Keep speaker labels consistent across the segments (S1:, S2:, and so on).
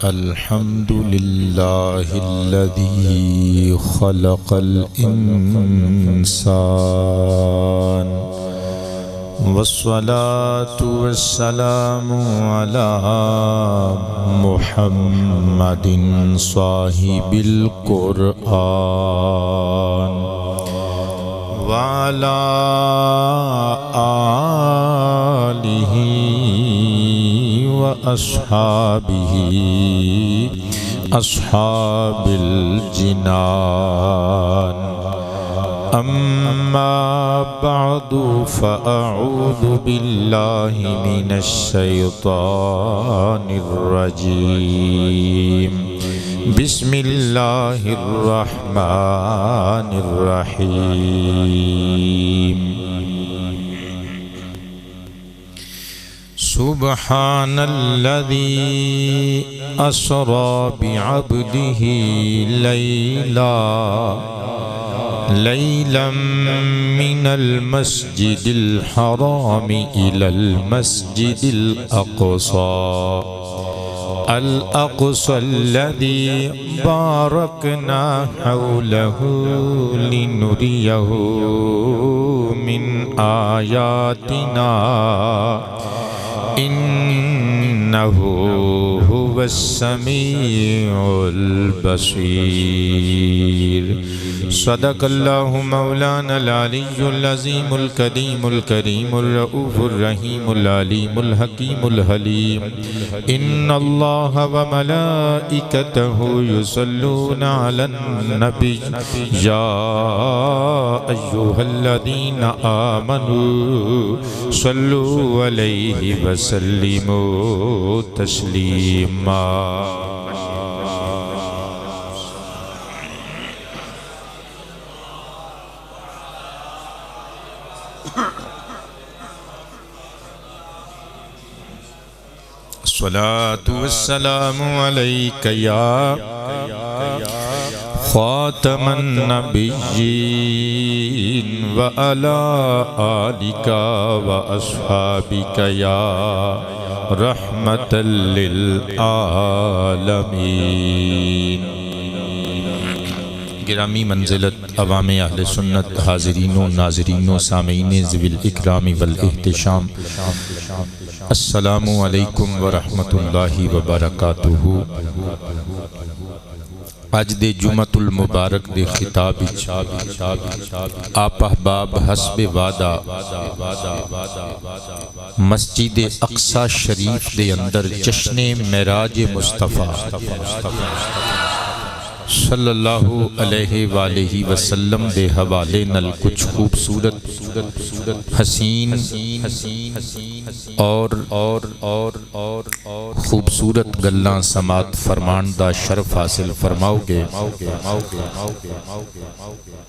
S1: الحمد لله الذي خلق الإنسان والصلاة والسلام على محمد صاحب القرآن وعلى آله وأصحابه أصحاب الجنان أما بعد فأعوذ بالله من الشيطان الرجيم بسم الله الرحمن الرحيم سبحان الذي أسرى بعبده ليلا من المسجد الحرام إلى المسجد الأقصى الذي باركنا حوله لنريه من آياتنا إنه هو السميع البصير صدق الله مولانا العلي العظيم الكريم الرؤوف الرحيم العليم الحكيم الحليم إن الله وملائكته يصلون على النبي يا أيها الذين آمنوا صلوا عليه وسلموا تسليما الصلاة والسلام عليك يا خاتم النبيين وعلى آلك وأصحابك يا رحمة للعالمين گرامی منزلت عوام اہل سنت حاضرین و ناظرین و سامعین ذوی الاکرام والاحتشام، السلام علیکم ورحمۃ اللہ وبرکاتہ۔ اج دے جمعۃ المبارک دے خطاب وچ آپ احباب حسب وعدہ مسجد اقصی شریف دے اندر جشن معراج مصطفیٰ صلی اللہ علیہ وآلہ وسلم دے حوالے نل کچھ خوبصورت حسین اور خوبصورت گلاں سماعت فرمان دا شرف حاصل فرماؤ گے۔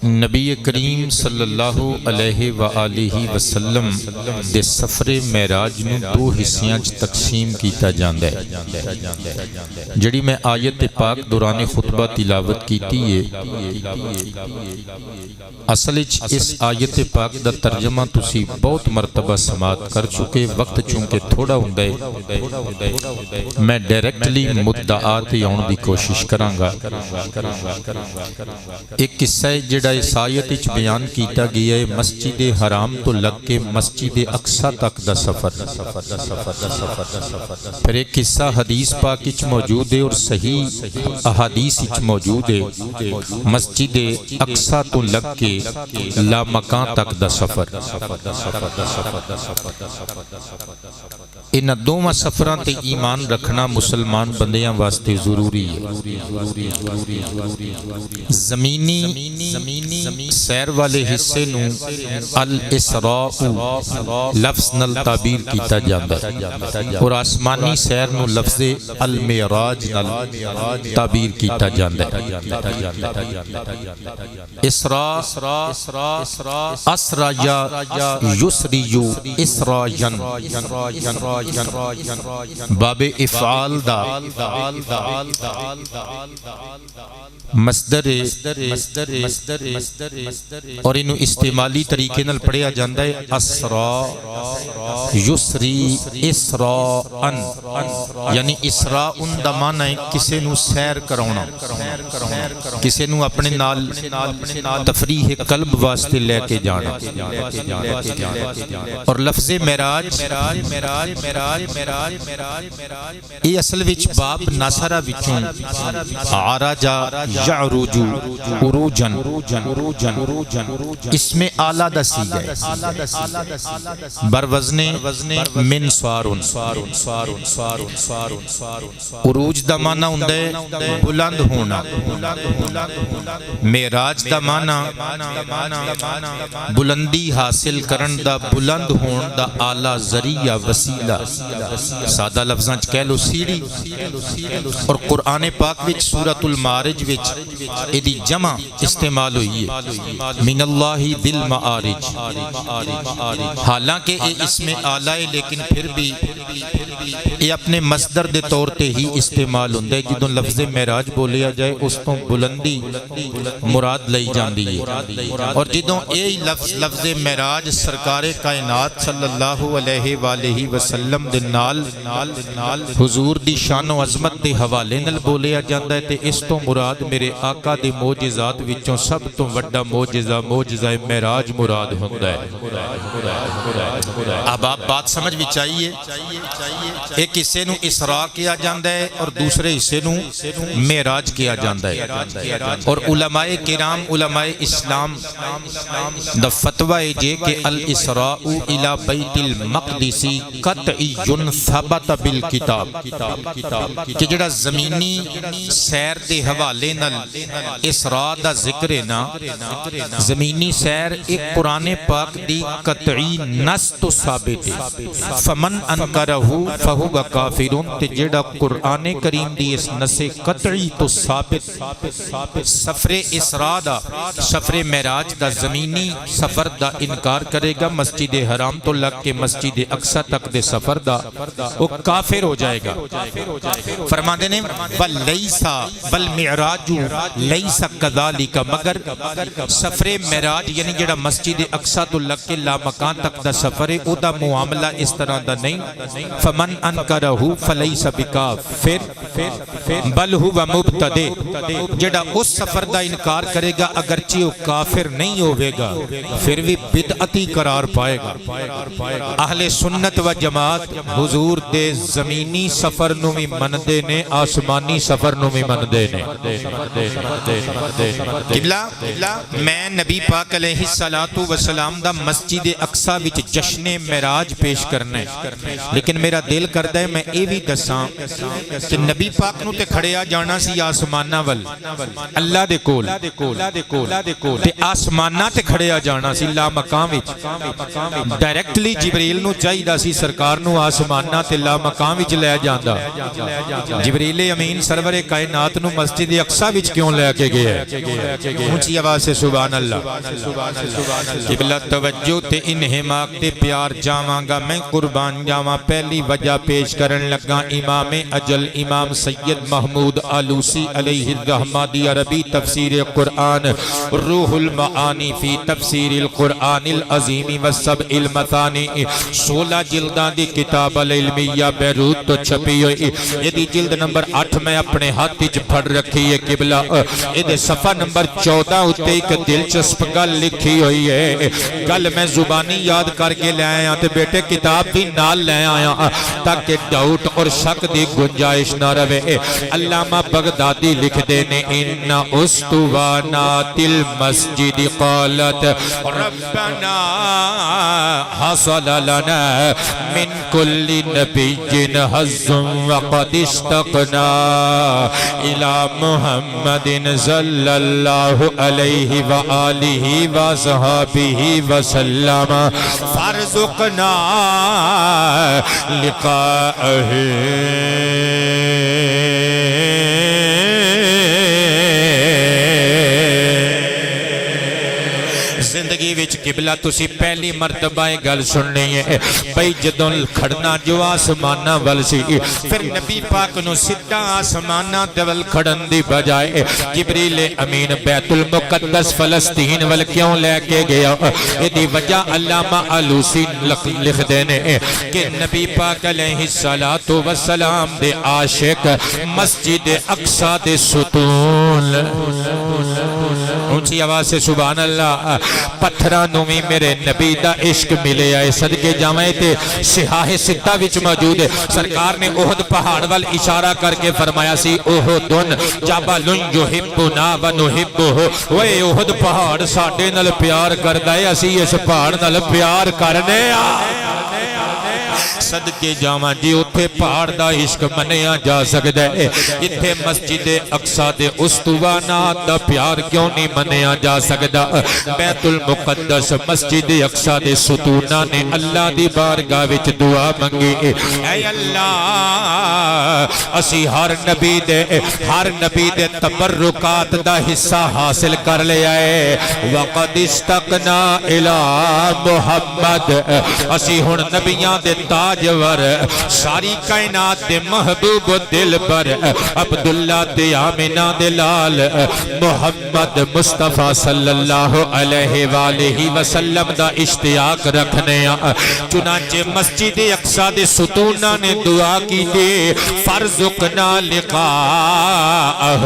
S1: نبی کریم صلی اللہ علیہ وآلہ وسلم دے سفر معراج نو دو حصیاں تقسیم کیتا جاندا ہے۔ جڑی میں آیت پاک دوران خطبہ تلاوت کیتی ہے، اصل اس آیت پاک دا ترجمہ تسی بہت مرتبہ سماعت کر چکے، وقت چونکہ تھوڑا ہوندا ہے میں ڈائریکٹلی مدعات آن دی کوشش کراں گا۔ ایک قصہ ہے جڑا اس آیت وچ بیان کیتا گیا ہے، مسجد حرام تو لگ کے مسجد اقصی تک دا سفر۔ پھر ایک قصہ حدیث پاک وچ موجود ہے اور صحیح احادیث وچ موجود ہے، مسجد اقصی تو لگ کے لامکان تک دا سفر۔ ان دوواں سفراں تے ایمان رکھنا مسلمان بندیاں واسطے ضروری ہے۔ زمینی سیر والے حصے نو الاسراء لفظ نل تعبیر کیتا جاندا ہے اور آسمانی سیر نو لفظ المعراج نل تعبیر کیتا جاندا ہے۔ اسرا اسرا یا یسریو اسراین باب افعال دا مصدر اور انہوں استعمالی طریقے نال پڑھیا جاندہ ہے اسرا یسری اسراءن، یعنی اسراء ان دا معنی ہے کسے نو سیر کرونا، کسے نو اپنے نال تفریح قلب واسطے لے کے جانا۔ اور لفظ معراج یہ اصل وچ باب ناصرہ وچوں عرجا یعرجو عروجن اس میں اعلیٰ دا سیغہ ہے، بر وزن منصارن۔ عروج دا معنی ہوندا ہے بلند ہونا، معراج دا معنی بلندی حاصل کرن دا، بلند ہون دا اعلیٰ ذریعہ وسیلہ، سادہ لفظاں چ کہہ لو سیڑھی۔ اور قرآن پاک وچ سورۃ المعارج وچ ایدی جمع استعمال ہوئی ہے، من اللہ ذی المعارج، حالانکہ یہ اس میں اعلیٰ ہے لیکن پھر بھی یہ اپنے مصدر دے طور تے ہی استعمال ہوندے ہے۔ جدوں لفظ معراج بولیا جائے اس تو بلندی مراد لئی جاندی ہے، اور جدوں یہ لفظ معراج سرکار کائنات صلی اللہ علیہ وآلہ وسلم دے نال حضور دی شان و عظمت دے حوالے نال بولیا جاندا ہے تے اس تو مراد میرے آقا دے معجزات وچوں سب تو وڈا معجزہ معراج مراد ہوندا ہے۔ اب آپ بات سمجھ وچ آئیے، ایک حصے نو اسراء کیا جاندا ہے اور دوسرے حصے نو معراج کیا جاندا ہے۔ اور علماء کرام، علماء اسلام دا فتوی ہے جے کہ الاسراء الی بیت المقدس قطعی ثبت بالکتاب، کہ جڑا زمینی سیر دے حوالے نال اسراء دا ذکر ہے نا، زمینی سیر ایک قرآن پاک دی قطعی نص تو ثابت ہے، فمن انکرہ فہو کافر، تے جڑا قرآن کریم دی اس نص قطعی تو ثابت سفر اسراء دا، سفر معراج دا، زمینی سفر دا انکار کرے گا، مسجد حرام تو لگ کے مسجد اقصی تک دے سفر دا، وہ کافر ہو جائے گا۔ فرماندے نے بل لیسا بل معراج لیسا کذالک، مگر سفر معراج یعنی جڑا مسجد اقصی تو لگ کے لامکان تک دا سفر ہے، او دا معاملہ اس طرح دا نہیں۔ فمن انکرہ فلیس بکافر بل ہوا مبتدع، جڑا اس سفر دا انکار کرے گا اگرچہ وہ کافر نہیں ہوئے گا پھر بھی بدعتی قرار پائے گا۔ اہل سنت و جماعت حضور دے زمینی سفر نو بھی مندے نے، آسمانی سفر نو بھی مندے نے۔ قبلہ میں نبی پاک علیہ السلام دا مسجد اقصی وچ جشن معراج پیش کرنا ہے، لیکن میرا دل کردا ہے میں اے بھی دساں کہ نبی پاک نو تے کھڑیا جانا سی آسماناں ول اللہ دے کول، تے آسماناں تے کھڑیا جانا سی لا مقام وچ، ڈائریکٹلی جبریل نو چاہیدا سی سرکار نو آسماناں تے لا مقام وچ لے جاندا۔ جبریل امین سرور کائنات نو مسجد اقصی وچ کیوں لے کے گیا ہے؟ اونچی آواز سے سبحان اللہ۔ قبلہ توجہ تے انہماک تے پیار جاواں گا میں قربان جاواں، پہلی وجہ پیش کرن لگا امام اجل امام سید محمود آلوسی علیہ الرحمہ دی عربی تفسیر قرآن روح المعانی فی تفسیر القرآن العظیم والسبع المثانی، 16 جلداں دی کتاب العلمیہ بیروت تو چھپی ہوئی، یہ دی جلد نمبر 8 میں اپنے ہاتھ وچ پھڑ رکھی ہے۔ قبلہ یہ دے صفحہ نمبر 14 اتے ایک دلچسپ گل لکھی ہوئی ہے، گل میں زبانی یاد کر کے لے آیا تے بیٹے کتاب بھی نال لے آیا تاکہ ڈاؤٹ اور شک دی گنجائش نہ رہے۔ علامہ بغدادی لکھ دینے ان اسطوانات المسجد قالت ربنا حصل لنا من كل نبي حظ وقد اشتقنا الى محمد صلی اللہ علیہ وآلہ وصحبہ وسلم فارزقنا لقاءه قبلہ تسی پہلی مرتبہ گل سننی ہے بھئی جدوں کھڑنا جو آسمانہ ول سی پھر نبی پاک نو سدھا آسمانہ دول کھڑن دی بجائے جبریل امین بیت المقدس فلسطین ول کیوں لے کے گیا؟ یہ وجہ علامہ آلوسی لکھ دینے کہ نبی پاک علیہ السلام دے عاشق مسجد اقصی دے ستون اونچی آواز سے سبحان اللہ پتھرانوں میں میرے نبی دا عشق ملے آئے صدقے جامعے تے سیاہ ستہ وچ موجود ہے سرکار نے احد پہاڑ وال اشارہ کر کے فرمایا سی احدن جبل یحبنا و نحبہ وے احد پہاڑ ساڈے نال پیار کردا ہے اسی اس پہاڑ نال پیار کرنے صدقے جاواں جی اتھے پہاڑ دا عشق منیا جا سکدا ہے اتھے مسجد اقصی دے استوانات دا پیار کیوں نہیں منیا جا سکدا؟ بیت المقدس مسجد اقصی دے ستوناں نے اللہ دی بارگاہ وچ دعا منگی اے اللہ اسی ہر نبی دے تبرکات دا حصہ حاصل کر لیا ہے وقد استقنا الی محمد اسی ہن نبیاں دے تاجور ساری کائنات دے محبوب دل پر عبداللہ دے آمنہ دے لال محمد مصطفیٰ صلی اللہ علیہ وآلہ وسلم دا اشتیاق رکھنے چنانچہ مسجد اقصی دے ستونہ نے دعا کی دے فرزقنا لقاءہ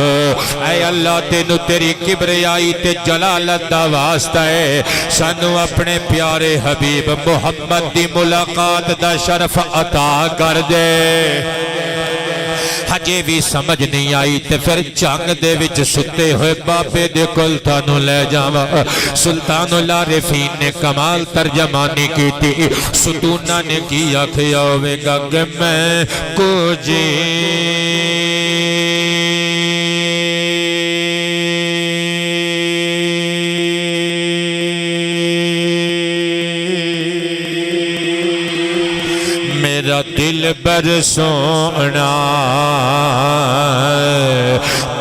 S1: اے اللہ تینو تیری کبریائی تے جلالت دا واسطہ ہے سانو اپنے پیارے حبیب محمد دی ملاقات دا شرف عطا کر دے ہجے بھی سمجھ نہیں آئی تے پھر جنگ دے وچ ستے ہوئے بابے دے کول تانوں لے جاواں سلطان العارفین نے کمال ترجمانی کی تھی ستونہ نے کیا کھیا ہوئے گا کہ میں کو جی میرا دل بر سونا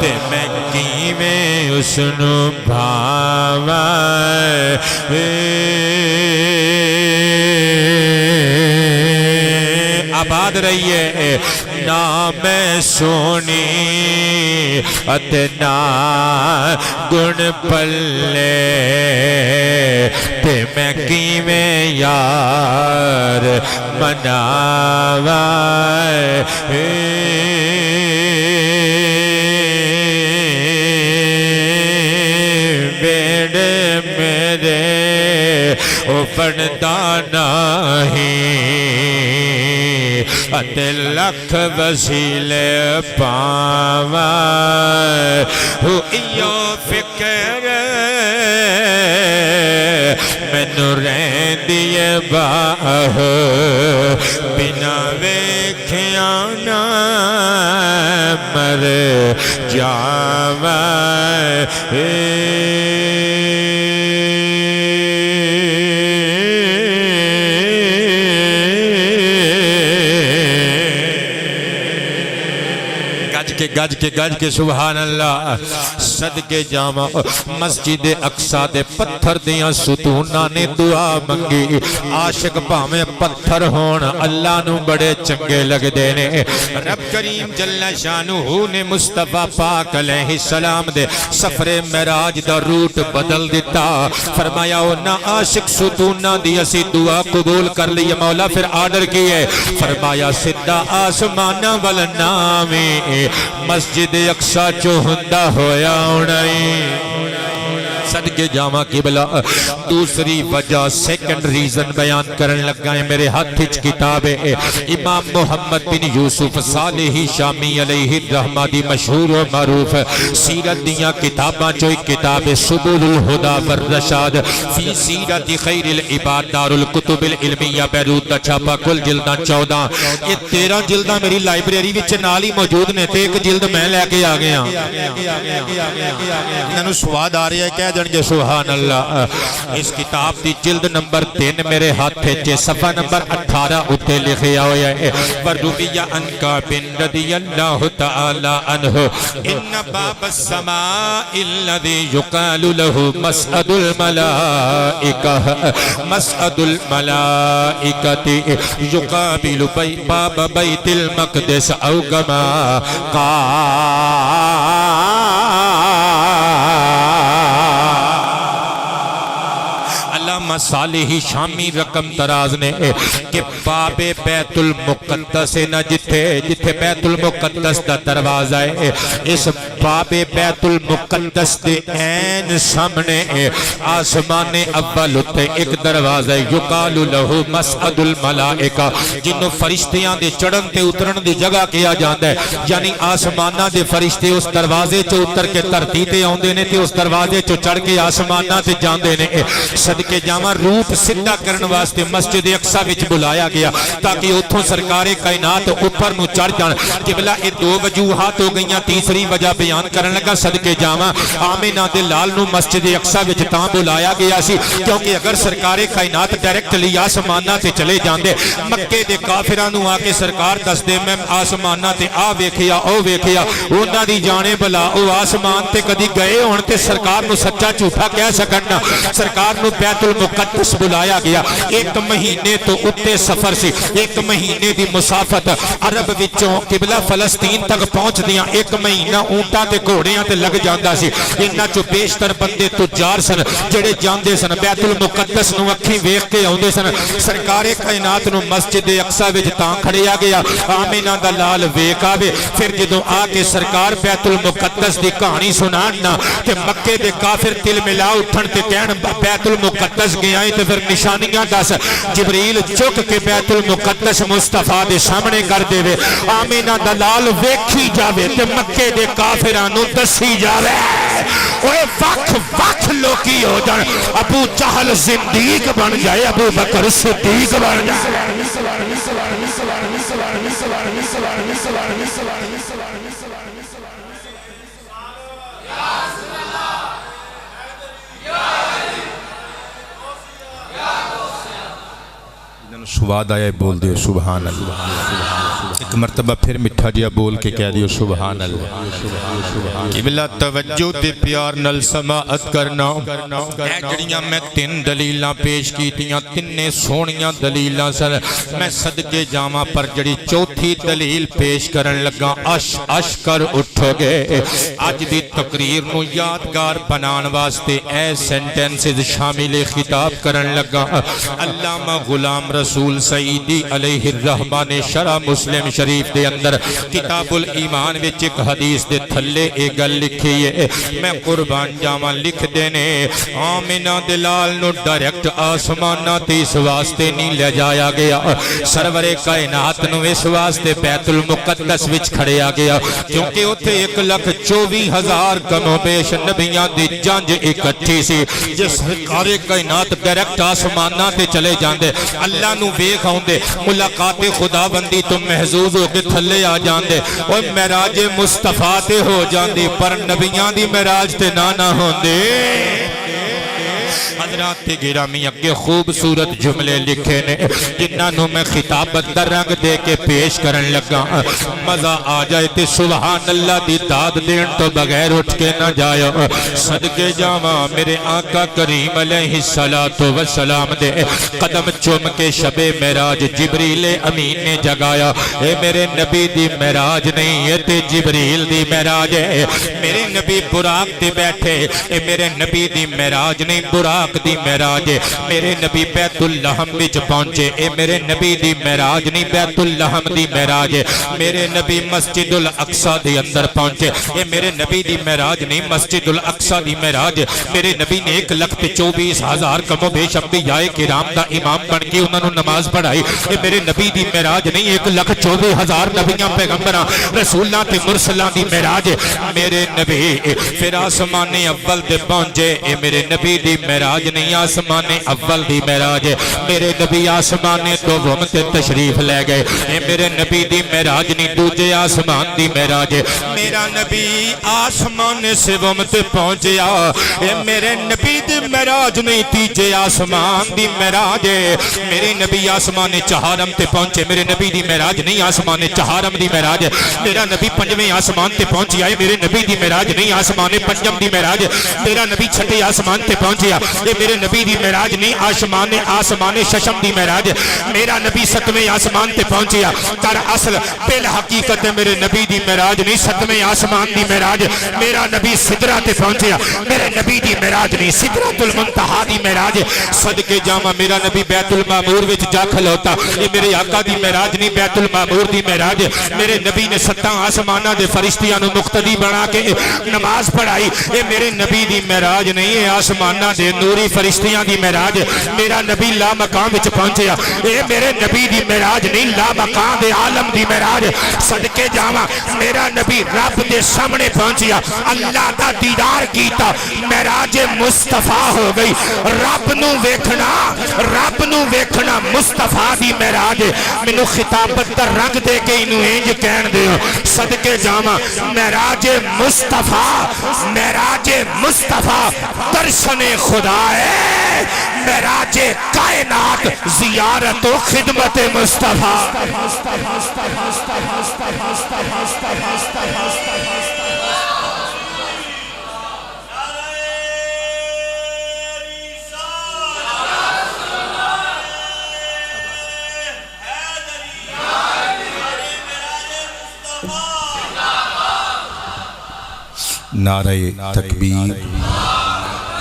S1: تے میں کیویں اس نو بھاواں آباد رہیے نہ میں سونی اتے نہ گن پلے تے میں کیویں یار مناواں بیڑے میرے او پڑھتا نہیں اتے لکھ وسیلے پاواں ہوئیو فکر مینوں رہندی باہ بنا ویکھیاں نہ مر جاواں گج کے سبحان اللہ صدقے جاواں مسجد اقصی دے پتھر دیاں ستوناں نے دعا منگی عاشق بھاویں پتھر ہون اللہ نو بڑے چنگے لگدے نے رب کریم جل شانہ نے مصطفیٰ پاک علیہ السلام دے سفر معراج دا روٹ بدل دیتا فرمایا او نہ عاشق ستوناں دی اسی دعا قبول کر لی مولا پھر آرڈر کیے فرمایا سدھا آسماناں ول ناویں مسجد اقصی چو ہندہ ہویا اونائی صدقے جاواں قبلہ دوسری وجہ سیکنڈ ریزن بیان کرن لگا ہے میرے ہاتھ وچ کتاب ہے امام محمد بن یوسف صالحی شامی علیہ الرحمہ دی مشہور و معروف سیرت دیاں کتاباں چو ایک کتاب سبل الہدا والرشاد فی سیرت خیر العباد دار الکتب العلمیہ بیروت دا چھاپا کل جلداں 14 یہ 13 جلداں میری لائبریری وچ نال ہی موجود نے تے ایک جلد میں لے کے آ گیا انہوں سواد آ رہا ہے کہ جان گے سبحان اللہ۔ اس کتاب دی جلد نمبر 3 میرے ہاتھ چے صفحہ نمبر 18 اتے لکھیا ہویا ہے وَرُوِيَ عَنْ كَعْبٍ رَضِيَ اللَّهُ تَعَالَى عَنْهُ إِنَّ بَابَ السَّمَاءِ الَّذِي يُقَالُ لَهُ مَسْعَدُ الْمَلَائِكَةِ مَسْعَدُ الْمَلَائِكَةِ يُقَابِلُ بَابَ بَيْتِ الْمَقْدِسِ أَوْ كَمَا علامہ صالحی شامی رقم تراز نے کہ باب بیت المقدس نہ جتھے بیت المقدس دا دروازہ ہے اس باب بیت المقدس دے این سامنے آسمان اول اتے ایک دروازہ یقال لہو مسعد الملائکہ جنہوں فرشتیاں دے چڑھن تے اترن دی جگہ کیا جاندہ ہے یعنی آسمانہ دے فرشتے اس دروازے چو اتر کے ترتی تے آندے نے تے اس دروازے چو چڑھ کے آسمانہ تے جاندے نے صدقے جامع روپ سدھا کرن واسطے مسجد اقصی وچ بلایا گیا تاکہ اتھوں سرکار کائنات اوپر نو چڑھ جان قبلہ یہ دو وجوہات ہو گئیاں تیسری وجہ بیان کرن لگا صدقے جامع آمینہ دے لال نو مسجد اقصی وچ تاں بلایا گیا سی کیونکہ اگر سرکار کائنات ڈائریکٹلی آسمانہ تے چلے جاندے مکے دے کافرانو آ کے سرکار دس دے میں آسمانہ تے آ ویکھیا او ویکھیا انہاں دی جانے بلا او آسمان تے کدی گئے ہون تے سرکار نو سچا جھوٹا کہہ سکنا سرکار نو بیت المقدس بلایا گیا ایک مہینے تو اتے سفر سی ایک مہینے دی مسافت عرب وچوں قبلہ فلسطین تک پہنچ دیاں ایک مہینہ اونٹاں تے گھوڑیاں تے لگ جاندا سی انہاں چو بیشتر بندے تجار سن جڑے جاندے سن بیت المقدس نو اکھیں ویکھ کے آوندے سن سرکار کائنات نو مسجد اقصی وچ تاں کھڑیا گیا آمینہ دا لال ویکھ آوے پھر جدوں آ کے سرکار بیت المقدس دی کہانی سنانا تے مکے دے کافر تل ملا اٹھن تے کہن بیت المقدس گیا ہے تو پھر نشانیاں دس جبریل چک کے بیت المقدس مصطفیٰ دے سامنے کر دے وے آمینہ دلال ویکھی جاوے تے مکے دے کافرانو دسی جاوے اوہ وقت لوکی ہو جان ابو جہل زندیق بن جائے ابو بکر صدیق بن جائے سواد آیا بول دیو سبحان اللہ ایک مرتبہ پھر مٹھا جیا بول کے کہہ دیو سبحان اللہ قبلہ توجہ دے پیار نل سماعت کرنا اے جڑیاں میں 3 دلیلاں پیش کی تیاں تنے سونیاں دلیلاں سر میں صدقے جامع پر جڑی چوتھی دلیل پیش کرن لگا اش کر اٹھو گے آج دی تقریر نو یادگار بنان واسطے اے سینٹنسز شامل خطاب کرن لگا علامہ غلام رسول سعیدی علیہ الرحمہ نے شرح مسلم شریف دے اندر کتاب الایمان وچ ایک حدیث دے تھلے ایک گل لکھی ہے میں قربان جاواں لکھ دینے آمینہ دلال نو ڈائریکٹ آسمانہ تے اس واسطے نہیں لے جایا گیا سرور کائنات نو اس واسطے بیت المقدس وچ کھڑیا گیا کیونکہ اتے 1,24,000 کم و بیش نبیان دی جانج اکٹھی سی جس سرکار کائنات ڈائریکٹ آسمانہ تے چلے جاندے اللہ نو ویکھ آوندے ملاقات خدا بندی تو محظوظ ہو کے تھلے آ جاندے اور معراج مصطفیٰ تے ہو جاندی پر نبیان دی معراج تے نہ ہوندے حضرات گرامی اگے خوبصورت جملے لکھے نے جنہاں نو میں خطابت در رنگ دے کے پیش کرن لگا مزہ آ جائے تے سبحان اللہ دی داد دین تو بغیر اٹھ کے نہ جائے صدقے جاواں میرے آقا کریم علیہ السلام دے قدم چوم کے شب معراج جبریل امین نے جگایا اے میرے نبی دی معراج نہیں ہے تے جبریل دی معراج ہے میرے نبی براق تے بیٹھے اے میرے نبی دی معراج نہیں براق دی معراج میرے نبی بیت اللحم وچ پہنچے اے میرے نبی دی معراج نہیں بیت اللحم دی معراج میرے نبی مسجد الاقصی دی اندر پہنچے اے میرے نبی دی معراج نہیں مسجد الاقصی دی معراج میرے نبی نے 1,24,000 کم و بیش انبیاء کرام دا امام بن کے انہوں نے نماز پڑھائی اے میرے نبی دی معراج نہیں 1,24,000 نبیاں پیغمبراں رسولاں تے مرسلاں دی معراج میرے نبی پھر آسمان اول دے پہنچے اے میرے نبی دی معراج نہیں، آسمان اول دی معراج ہے۔ میرے نبی آسمان دوم تے تشریف لے گئے، اے میرے نبی دی معراج نہیں، دوجے آسمان دی معراج ہے۔ میرا نبی آسمان سوم تے پہنچیا، اے میرے نبی دی معراج نہیں، تیجے آسمان دی معراج ہے۔ میرے نبی آسمان چہارم تے پہنچے، میرے نبی دی معراج نہیں، آسمان چہارم دی معراج ہے۔ میرا نبی پنجویں آسمان تے پہنچیا، میرے نبی دی معراج نہیں، آسمان پنجم دی معراج ہے۔ میرا نبی چھٹے آسمان تے پہنچیا، یہ میرے نبی دی معراج نہیں، آسمان ششم دی معراج ہے۔ میرا نبی ستویں آسمان تے پہنچیا، در اصل بالحقیقت میرے نبی دی معراج نہیں، ستویں آسمان دی معراج ہے۔ میرا نبی سدرہ تے پہنچیا، میرے نبی دی معراج نہیں، سدرۃ المنتہا دی معراج ہے۔ صدقے جاواں میرا نبی بیت المعمور وچ جا کھلوتا، یہ میرے آقا دی معراج نہیں، بیت المعمور دی معراج ہے۔ میرے نبی نے ستاں آسماناں دے فرشتیاں نو مقتدی بنا کے نماز پڑھائی، یہ میرے نبی دی معراج نہیں ہے، آسماناں دے نوری فرشتیاں دی معراج ہے۔ میرا نبی لا مقام وچ پہنچیا، یہ میرے نبی دی معراج نہیں، لا مقام دے عالم دی معراج ہے۔ صدقے جاواں میرا نبی رب دے سامنے پہنچیا، اللہ دا دیدار کیتا، معراج مصطفیٰ ہو گئی۔ رب نو ویکھنا مصطفیٰ دی معراج ہے۔ مینوں خطابت دا رنگ دے کے انہوں انج کہن دیو، صدقے جاواں معراج مصطفیٰ درشن خدا ہے، معراج کائنات زیارت و خدمت مصطفیٰ۔
S2: نعرہ تکبیر،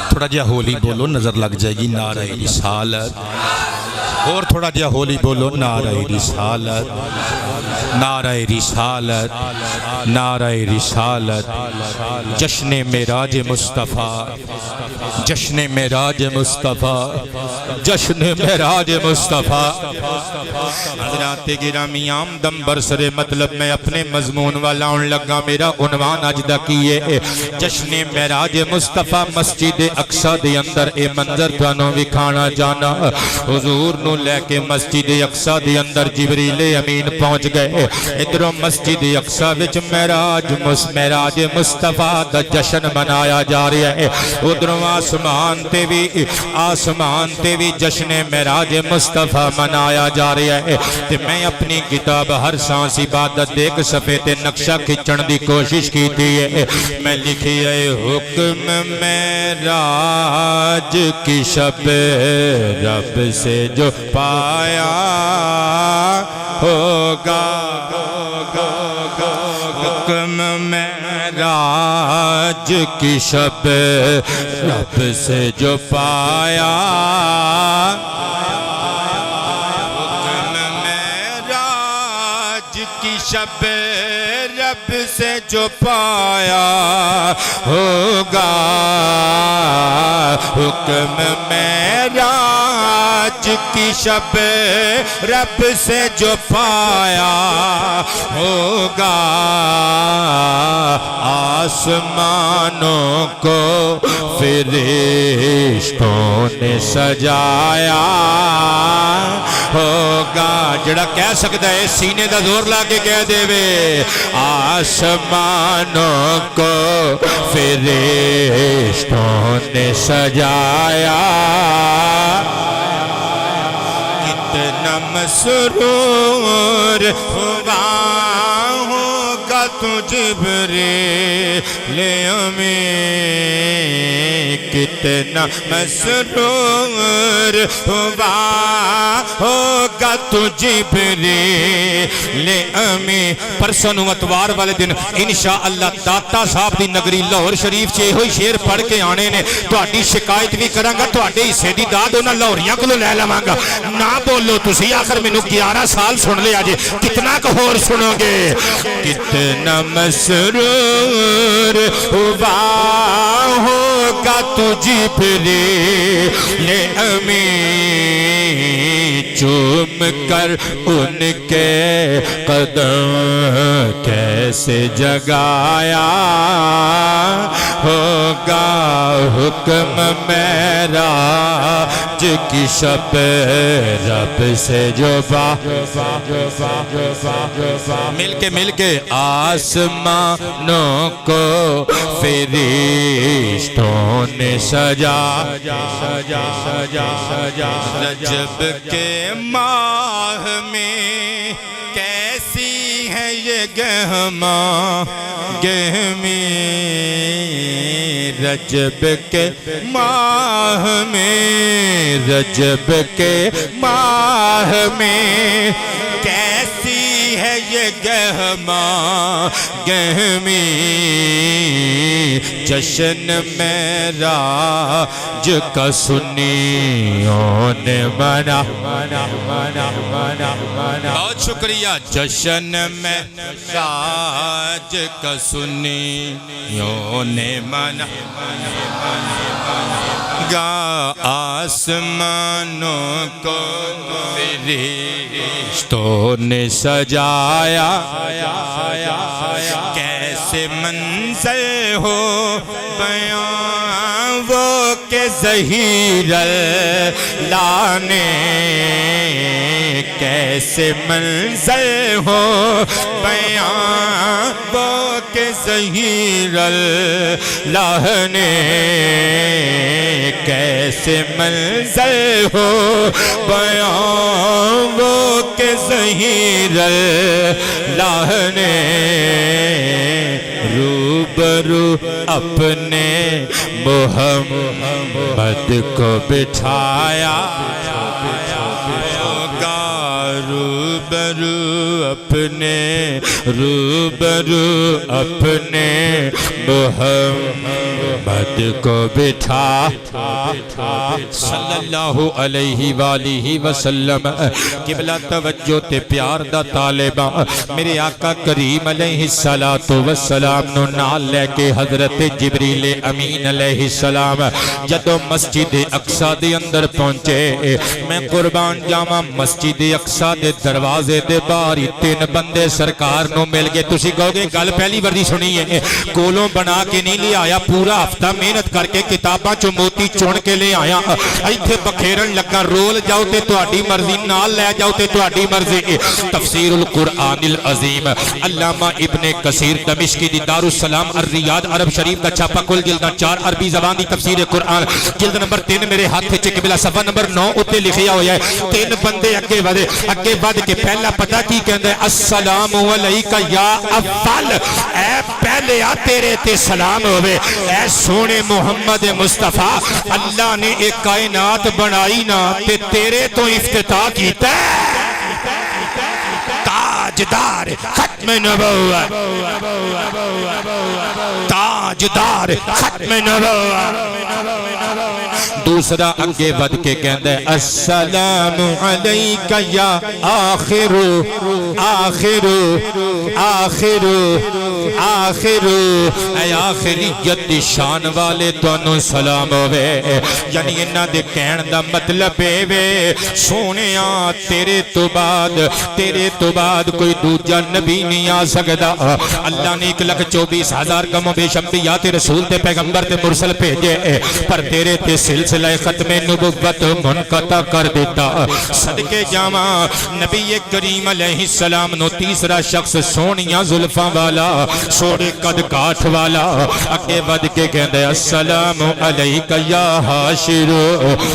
S2: تھوڑا جہا ہولی بولو، نظر لگ جائے گی۔ نعرہ رسالت، اور تھوڑا جہا ہولی بولو، نعرہ رسالت، نعرہ رسالت، نعرہ رسالت۔ جشن معراج مصطفیٰ، جشن معراج مصطفیٰ، جشن معراج مصطفیٰ۔ حضرات گرامی آمدم برسر مطلب میں اپنے مضمون والا ان لگا، میرا عنوان اجدہ کیے جشن معراج مصطفیٰ۔ مسجد اقصی دے اندر اے منظر تانوں وکھانا جانا، حضور نو لے کے مسجد اقصی دے اندر جبریل امین پہنچ گئے۔ ادھروں مسجد اقصی وچ معراج مصطفیٰ دا جشن منایا جا رہا ہے، ادھروں آسمان تے بھی جشن معراج مصطفیٰ منایا جا رہا ہے۔ تے میں اپنی کتاب ہر سانس عبادت ایک صفحے تے نقشہ کھچن دی کوشش کی تھی، میں لکھی ہے حکم معراج کی شب رب سے جو پایا ہوگا، حکم معراج کی شب رب سے جو پایا، حکم معراج کی شب رب سے جو پایا ہوگا، حکم معراج کی شب رب سے جو پایا ہوگا، آسمانوں کو فرشتوں نے سجایا ہوگا۔ جڑا کہہ سکتا ہے سینے دا زور لا کے کہہ دے وے، آسمانوں کو فرشتوں نے سجایا، کتنا مسرور ہوا ہوگا تو جبریل امین، کتنا مسرور ہوا ہوگا تو جبریل امین۔ پرسوں اتوار والے دن انشاءاللہ داتا صاحب دی نگری لاہور شریف چ ہوئی شیر پڑھ کے آنے نے، تہاڈی شکایت بھی کراں گا، تہاڈے حصے دی داد انہاں لاہوریاں کولوں لے لواں گا۔ نہ بولو تسی، آخر مینوں 11 سال سن لیا جے، کتنا کو ہور سنو گے؟ کتنا مسرور ہوا ہوگا تو جبریل امین،
S1: چوم کر ان کے قدم کیسے جگایا ہوگا حکم میرا کی شب رب سے جو مل کے آسمانوں کو فرشتوں نے سجا رجب کے ماہ میں کیسی ہے یہ گہما گہمی رجب کے ماہ میں رجب کے ماہ میں کیسی ہے یہ گہما گہمی جشن معراج کا سنیوں نے منا بہت شکریہ جشن معراج کا سنیوں نے منا گا آسمانوں کو فرشتوں نے سجایا کیسے منظر ہو بیان وہ کہ ظہیر لانے کیسے منظر ہو بیان وہ کہ ظہیر لانے کیسے منظر ہو بیان وہ کہ ظہیر لانے روبرو اپنے محمد کو بٹھایا روبرو اپنے محمد کو بٹھا صلی اللہ علیہ وآلہ وسلم قبلہ توجہ تے پیار دا طالبہ میرے آقا کریم علیہ السلام نو نال لے کے حضرت جبریل امین علیہ السلام جدو مسجد اقصی دے اندر پہنچے میں قربان جاواں مسجد اقصی دے دروازے دے باہر تین بندے سرکار نو مل گئے تسی کہو گے گل پہلی وردی سنی ہے کولوں بنا کے نہیں لے آیا پورا ہفتہ محنت کر کے کتاباں چوں موتی چن کے لے آیا ایتھے بکھیرن لگا رول جاؤ تے تہاڈی مرضی نال لے جاؤ تے تہاڈی مرضی تفسیر القرآن العظیم علامہ ابن کثیر دمشقی دی دارالسلام الریاض عرب شریف دا چھاپا کل جلداں 4 عربی زبان دی تفسیر قرآن جلد نمبر 3 میرے ہاتھ وچ قبلہ صفحہ نمبر 9 اتے لکھیا ہویا ہے تین بندے اگے ود کے پہلا پتہ کی کہندا ہے السلام علیکہ یا افضل اے پہلے آ تیرے تے سلام ہوئے اے سونے محمد مصطفیٰ اللہ نے ایک کائنات بنائی نا تے تیرے تو افتتاح کیتا ہے تاجدار ختم نبوت تاجدار ختم نبوت دوسرا اگے بد کے کہندہ ہے السلام علیکہ یا آخر آخر آخر آخر اے آخریت شان والے تانوں سلام ہوئے یعنی انہاں دے کہن دا مطلب ہے سونیاں تیرے تو بعد کوئی دوجا نبی نہیں آ سکتا اللہ نے 1,24,000 کم و بیش انبیاء تے رسول تے پیغمبر تے مرسل بھیجے پر تیرے تے سلسلہ ختم نبوت منقطع کر دیتا صدقے جاواں نبی کریم علیہ السلام نو تیسرا شخص سونیاں زلفاں والا سوڑے قد کاٹھ والا اگے ود کے کہندے السلام علیکہ یا حاشر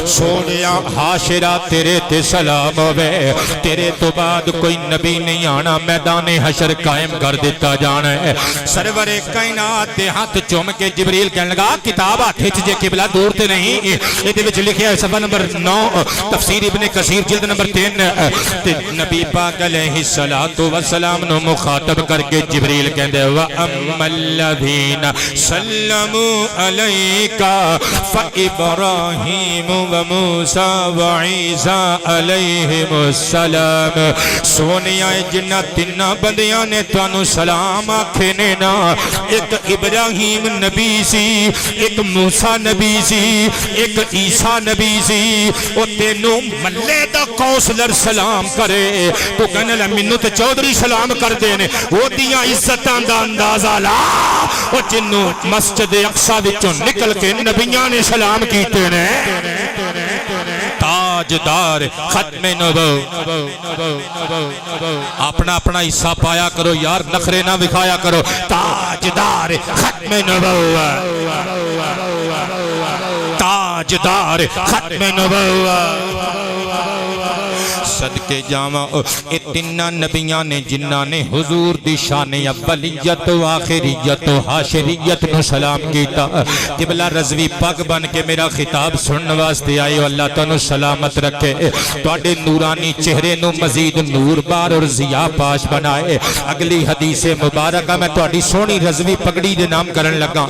S1: سونیاں حاشرہ تیرے تے سلام ہوئے تیرے تو بعد کوئی نبی نہیں آنا میدان حشر قائم کر دیتا جانا ہے سرور کائنات دے ہاتھ چوم کے جبریل کہنے لگا کتاب ہاتھ جے قبلہ دور تے نہیں یہ دے وچ لکھیا ہے صفحہ نمبر 9 تفسیر ابن کثیر جلد نمبر 3 نبی پاک علیہ السلام نو مخاطب کر کے جبریل کہندے وَأَمَّا الَّذِينَ سَلَّمُوا عَلَيْكَ فَإِبْرَاهِيمُ وَمُوسَى وَعِيسَى عَلَيْهِمُ السَّلَامُ سونیاں جنہ تنہ بندیاں نے توانو سلام آکھے نے نا ایک ابراہیم نبی سی ایک موسیٰ نبی سی ایک
S2: عیسیٰ نبی سی او تینوں ملے دا کونسلر سلام کرے تو کہنے لے منو تے چودھری سلام کر دینے وہ دیاں عزتاں دا اندازہ لا او جنوں مسجد اقصی وچوں نکل کے نبیاں نے سلام کیتے نے تاجدار ختم نبوت اپنا اپنا حصہ پایا کرو یار نخرے نہ دکھایا کرو تاجدار ختم نبوت تاجدار ختم نبوت صدقے جاواں اے تیناں نبیاں نے جنہاں نے حضور دی شان اولیت و آخریت و حاشریت نو سلام کیتا قبلہ رضوی پاک بن کے میرا خطاب سنن واسطے آئے اللہ تعالیٰ سلامت رکھے تواڈے نورانی چہرے نو مزید نور بار اور ضیاء پاش بنائے اگلی حدیث مبارکہ میں تواڈی سونی رضوی پگڑی دے نام کرن لگا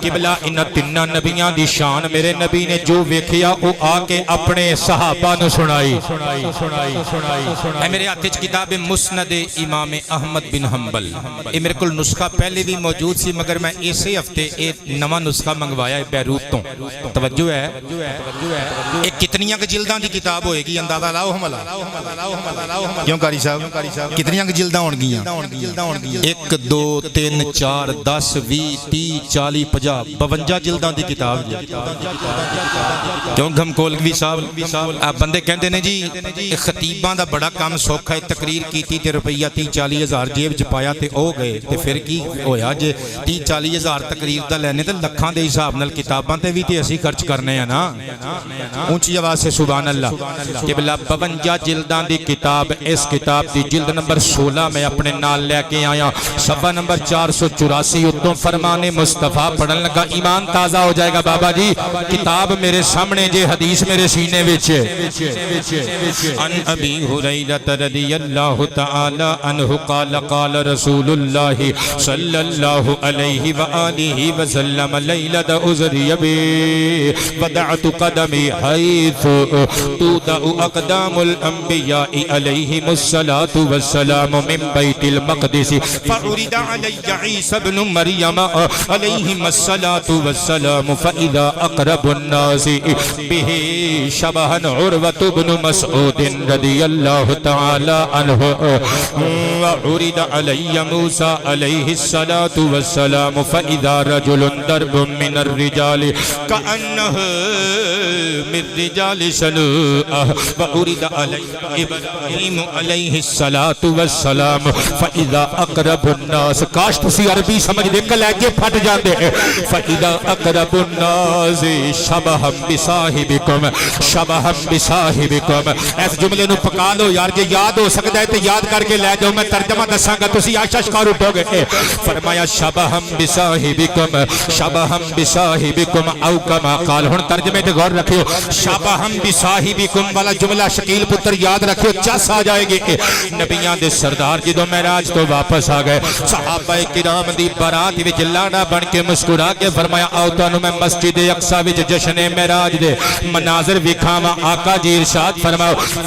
S2: قبلہ انہاں تیناں نبیاں دی شان میرے نبی نے جو ویکھیا او آ کے اپنے صحابہ نو سنائی اے میرے ہاتھ وچ کتاب مسند امام احمد بن حنبل اے میرے کول نسخہ پہلے بھی موجود سی مگر میں اسی ہفتے ایک نواں نسخہ منگوایا ہے بیروت تو توجہ ہے ایک کتنیاں کے جلداں دی کتاب ہوئے گی اندازہ لاؤ ہملا کیوں قاری صاحب کتنیاں کے جلداں ہون گیاں 1 2 3 4 10 20 30 40 50 52 جلداں دی کتاب جی کیوں گھمکولوی صاحب بندے کہندے نے جی خطیباں دا بڑا کام سوکھا ہے تقریر کیتی تے روپیہ 30-40 ہزار جیب چ پایا تے او گئے تے پھر کی ہویا جے 30-40 ہزار تقریر دا لینے تے لکھاں دے حساب نال کتاباں تے بھی تے اسی خرچ کرنے ہیں نا اونچی آواز سے سبحان اللہ کہ بلا 52 جلداں دی کتاب اس کتاب دی جلد نمبر 16 میں اپنے نال لے کے آیا صفحہ نمبر 484 اتوں فرمان مصطفیٰ پڑھن لگا ایمان تازہ ہو جائے گا بابا جی کتاب میرے سامنے جے حدیث میرے سینے وچ عن ابی ہریرہ رضی اللہ تعالی عنہ قال قال رسول اللہ صلی اللہ علیہ وآلہ وسلم لیلۃ عذری بی وضعت قدمی حیث تودع اقدام الانبیاء علیہم الصلاة والسلام من بیت المقدس فعرض علی عیسی ابن مریم علیہم الصلاة والسلام فاذا اقرب الناس به شبہا عروة بن مسعود رضی اللہ تعالی عنہ وعرض علی موسیٰ علیہ الصلاة والسلام فاذا رجل ضرب من الرجال کأنہ من رجال سنوء وعرض علی ابراہیم علیہ الصلاة والسلام فاذا اقرب الناس کاش تسی عربی سمجھ دے کلیجے پھٹ جاندے فاذا اقرب الناس شبہا بصاحبکم شبہا بصاحبکم ایس جملے نو پکا لو یار جے یاد ہو سکتا ہے تو یاد کر کے لے جاؤ میں ترجمہ دساں گا تسی آشا شکار اٹھو گے فرمایا شبہم بصاحبکم او کما قال ہن ترجمے تے غور رکھیو شبہم بصاحبکم والا جملہ شکیل پتر یاد رکھیو چس آ جائے گی نبیاں دے سردار جدوں معراج تو واپس آ گئے صحابہ کرام دی بارات وچ لاڑا بن کے مسکرا کے فرمایا آؤ تانوں میں مسجد اقصی وچ جشن معراج دے مناظر وکھاواں آقا جی ارشاد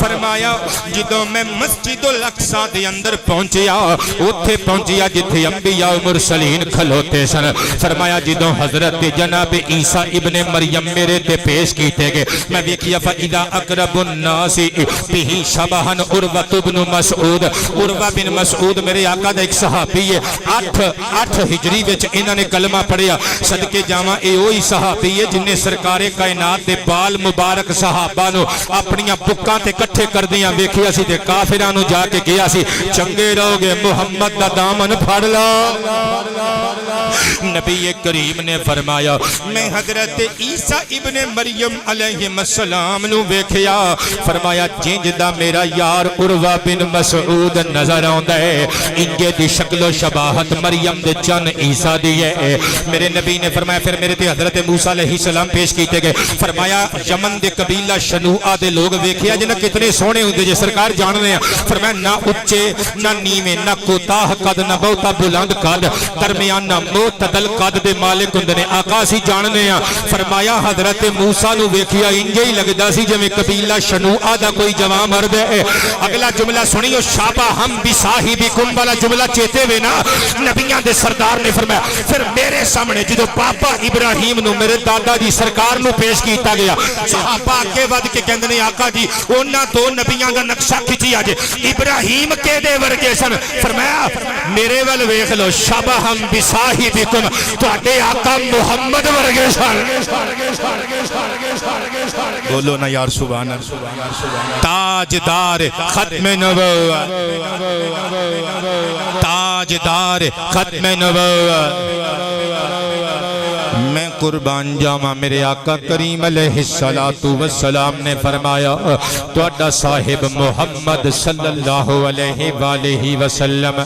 S2: فرمایا جدوں میں مسجد الاقصی دے اندر پہنچیا اوتھے پہنچیا جتھے انبیاء و مرسلین کھلوتے سن فرمایا جدوں حضرت جناب عیسیٰ ابن مریم میرے تے پیش کیتے گئے میں ویکھیا فاذا اقرب الناس به شبہا عروہ بن مسعود عروہ بن مسعود میرے آقا دا ایک صحابی ہے 8 ہجری وچ انہاں نے کلمہ پڑھیا صدقے جاواں اے وہی صحابی ہے جن نے سرکار کائنات دے بال مبارک صحابہ نو اپنیاں بکاں تے کٹھے کر دیاں ویکھیا سی تے کافراں نو جا کے گیا سی چنگے رہو گے محمد دا دامن پھڑ لو نبی کریم نے فرمایا میں حضرت عیسیٰ ابن مریم علیہ السلام نو ویکھیا فرمایا جنج دا میرا یار عروہ بن مسعود نظر آندا ہے انجے دی شکل و شباہت مریم دے چن عیسیٰ دی ہے میرے نبی نے فرمایا پھر میرے تے حضرت موسیٰ علیہ السلام پیش کیتے گئے فرمایا یمن دے قبیلہ شنوعہ دے لوگ ویکھیا جنہ کتنے سونے ہوندے جے سرکار جان رہے ہیں فرمایا نہ اچے نہ نیویں نہ کوتاہ قد نہ بہتا بلند قد درمیان نہ معتدل قد دے مالک ہوندے نے آقا سی جاننے ہیں فرمایا حضرت موسیٰ نو ویکھیا انجے ہی لگدا سی جویں قبیلہ شنوعہ دا کوئی جوان مرد ہے اگلا جملہ سنیو شابہم بصاحبکم والا جملہ چیتے ہوئے نا نبیاں دے سردار نے فرمایا پھر میرے سامنے جدو پاپا ابراہیم نو میرے دادا جی سرکار نو پیش کیتا گیا صحابہ اگے ود کے کہندے نے آقا جی انہاں دو نبیاں دا نقشہ کھچیا جے ابراہیم کے دے ورگے سن فرمایا میرے ول ویکھ لو شبہم بصاحبکم تواڈے آقا محمد ورگے سن بولو نا یار سبحان اللہ تاجدار ختم نبوت تاجدار ختم نبوت میں قربان جاواں میرے آقا کریم علیہ السلام نے فرمایا تواڈا صاحب محمد صلی اللہ علیہ وآلہ وسلم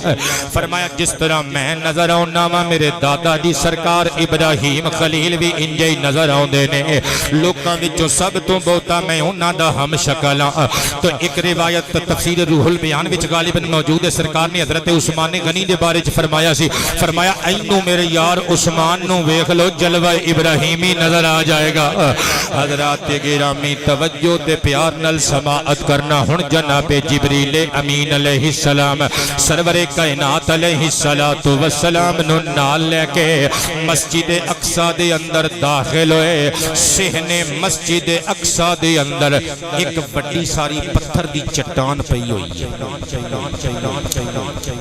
S2: فرمایا جس طرح میں نظر آنا وا میرے دادا جی سرکار ابراہیم خلیل بھی انجے نظر آوندے نے لوکاں وچوں سب تو بہتا میں انہاں دا ہم شکل ہاں تو ایک روایت تفسیر روح البیان وچ غالباً موجود ہے سرکار نے حضرت عثمان غنی دے بارے وچ فرمایا سی فرمایا اینو میرے یار عثمان نو ویکھ لو جلوہ ابراہیمی نظر آ جائے گا حضرات گرامی توجہ دے پیار نل سماعت کرنا ہن جناب جبریل امین علیہ السلام سرور کائنات علیہ السلام نو نال لے کے مسجد اقصی دے اندر داخل ہوئے صحن مسجد اقصی دے اندر ایک بڑی ساری پتھر دی چٹان پئی ہوئی ہے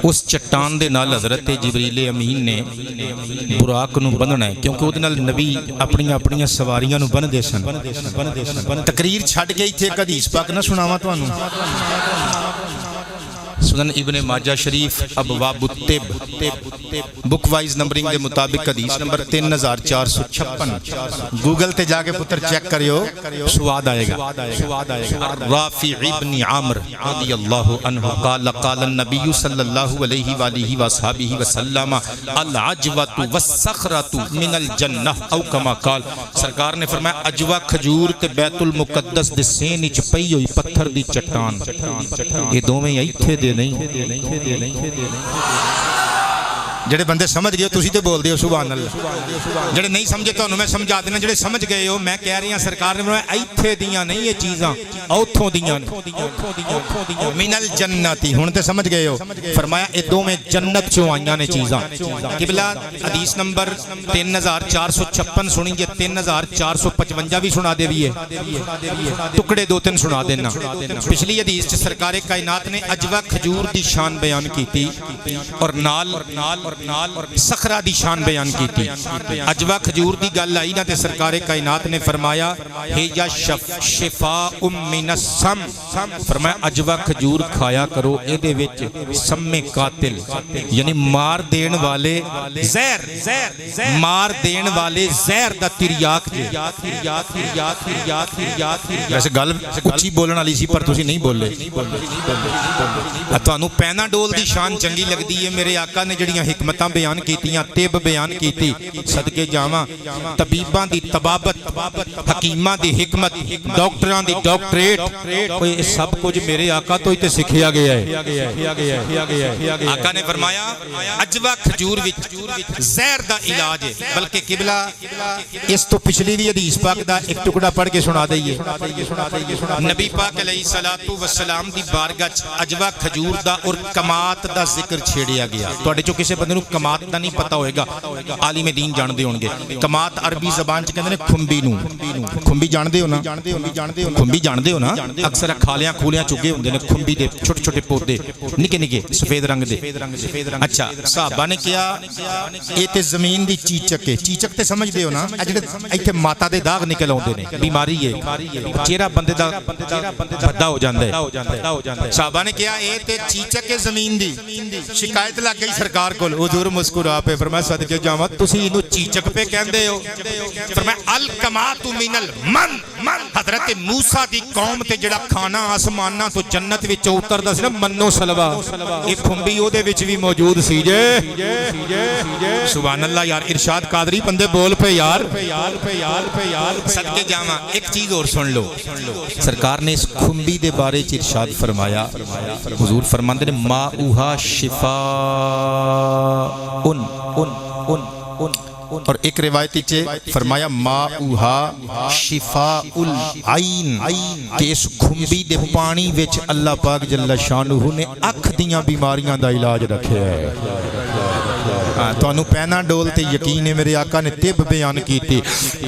S2: اس چٹان دے نال حضرت جبریل امین نے براق نو بندھنا ہے کیونکہ وہ نال نبی اپنی سواریاں نو بن دے سن تقریر چھڑ گئی تھے ایک حدیث پاک نہ سناواں تانوں سنن ابن ماجہ شریف ابواب الطب بک وائز نمبرنگ دے مطابق حدیث نمبر 3456 گوگل تے جا کے پتر چیک کریو سواد آئے گا رافع ابن عامر رضی اللہ عنہ قال قال النبی صلی اللہ علیہ وآلہ وصحبہ وسلم العجوۃ والصخرۃ من الجنہ او کما قال سرکار نے فرمایا عجوہ کھجور تے بیت المقدس دے سین وچ پئی ہوئی پتھر دی چٹان یہ دوویں ایتھے دے نہیں جڑے بندے سمجھ گئے تسی تے بول دیو سبحان اللہ جڑے نہیں سمجھے تانوں میں سمجھا دینا جڑے سمجھ گئے ہو میں کہہ رہی ہاں سرکار نے فرمایا ایتھے دیاں نہیں یہ چیزاں اوتھوں دیاں من الجنتی ہن تے سمجھ گئے ہو فرمایا اے دو میں جنت چوں آئیاں نے چیزاں قبلہ حدیث نمبر 3456 سنی جے 3455 بھی سنا دے بھی ہے ٹکڑے دو تین سنا دینا پچھلی حدیث چ سرکار کائنات نے عجوہ کھجور دی شان بیان کیتی اور نال صخرہ دی شان بیان کی تھی عجوہ کھجور دی گل آئی نا تے سرکار کائنات نے فرمایا ہیا شفاء من السم فرمایا عجوہ کھجور کھایا کرو اے دے وچ سم قاتل یعنی مار دین والے زہر دا تریاک جے ویسے گل اچھی بولن والی سی پر تسی نہیں بولے تانوں پیناڈول دی شان چنگی لگدی ہے میرے آقا نے جڑیاں حکمتاں بیان کیتیاں طب بیان کیتی صدقے جاواں طبیباں دی طبابت حکیماں دی حکمت ڈاکٹراں دی ڈاکٹریٹ یہ سب کچھ میرے آقا تو ہی تے سکھیا گیا ہے آقا نے فرمایا عجوہ کھجور وچ زہر دا علاج ہے بلکہ قبلہ اس تو پچھلی بھی حدیث پاک دا ایک ٹکڑا پڑھ کے سنا دئیے نبی پاک علیہ الصلوۃ والسلام دی بارگاہ وچ عجوہ کھجور دا اور کمات دا ذکر چھیڑیا گیا تواڈے چوں کسے بندے نوں کمات دا نہیں پتہ ہوئے گا عالم دین جان دے ہون گے کمات عربی زبان چ کہندے نے کھمبی نوں کھمبی جان دے ہو نا کھمبی جان دے ہو نا اکثر کھالیاں کھولیاں چگے ہوندے نے کھمبی دے چھوٹے چھوٹے پودے نکے نکے سفید رنگ دے اچھا صحابہ نے کیا اے تے زمین دی چیچک ہے چیچک تے سمجھ دے ہو نا جڑے ایتھے ماتا دے داغ نکل اوندے نے بیماری ہے چہرہ بندے دا بھدا ہو جاندا ہے صحابہ نے کیا اے تے چیچک ہے زمین دی شکایت لگ گئی سرکار کول حضور مسکرا پہ فرمایا صدقے جاواں تسی اینو چیچک پہ کہندے ہو فرمایا الکمات من المن حضرت موسیٰ دی قوم تے جڑا کھانا آسماناں تو جنت وچ اتردا سی نا منو سلوا اے کھمبی او دے وچ بھی موجود سی جے سبحان اللہ یار ارشاد قادری بندے بول پہ یار صدقے جاواں ایک چیز اور سن لو سرکار نے اس کھمبی دے بارے چ ارشاد فرمایا حضور فرماندے نے ماؤہا شفاء اور ایک روایتی چے فرمایا ماؤہا شفاء العین کہ اس کھمبی دے پانی وچ اللہ پاک جل شانہ نے اکھ دیاں بیماریاں دا علاج رکھیا ہے تانوں پینا ڈول تے یقین ہے میرے آقا نے طب بیان کی تھی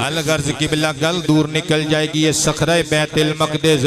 S2: الغرض قبلہ گل دور نکل جائے گی یہ صخرہ بیت المقدس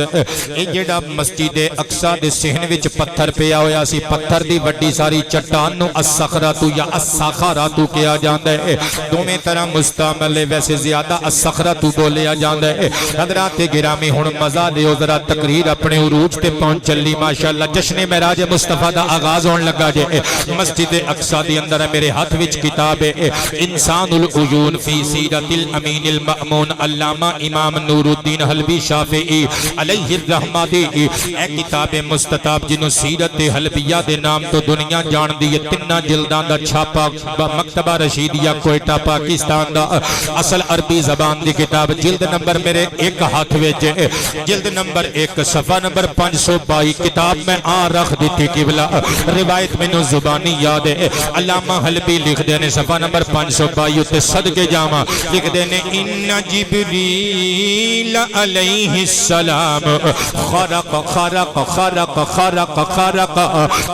S2: یہ جڑا مسجد اقصی دے صحن وچ پتھر پیا ہویا سی پتھر دی وڈی ساری چٹان نو الصخرۃ یا الصخرۃ کہا جاندا ہے دوویں طرح مستعمل ہے ویسے زیادہ الصخرۃ بولیا جاندا ہے حضرات گرامی ہن مزہ دیو ذرا تقریر اپنے عروج تے پہنچ چلی ماشاءاللہ جشن معراج مصطفیٰ دا آغاز ہون لگا جے مسجد اقصی دے اندر میرے ہاتھ وچ کتاب ہے انسان العیون فی سیرت الامین المأمون علامہ امام نور الدین حلبی شافعی علیہ الرحمہ دی اے کتاب مستطاب جنہوں سیرت حلبیہ دے نام تو دنیا جان دی تنہ جلدان دا چھاپا مکتبہ رشیدیہ کوئٹہ پاکستان دا اصل عربی زبان دی کتاب جلد نمبر میرے ایک ہاتھ ویجے جلد نمبر ایک صفحہ نمبر 522 کتاب میں رکھ دیتی قبلہ روایت میں نو زبانی یاد ہے علامہ حلبی لکھ دینے صفحہ نمبر 522 تے صدقے جامع لکھ دینے ان جبریل علیہ السلام خرق خرق خرق خرق خرق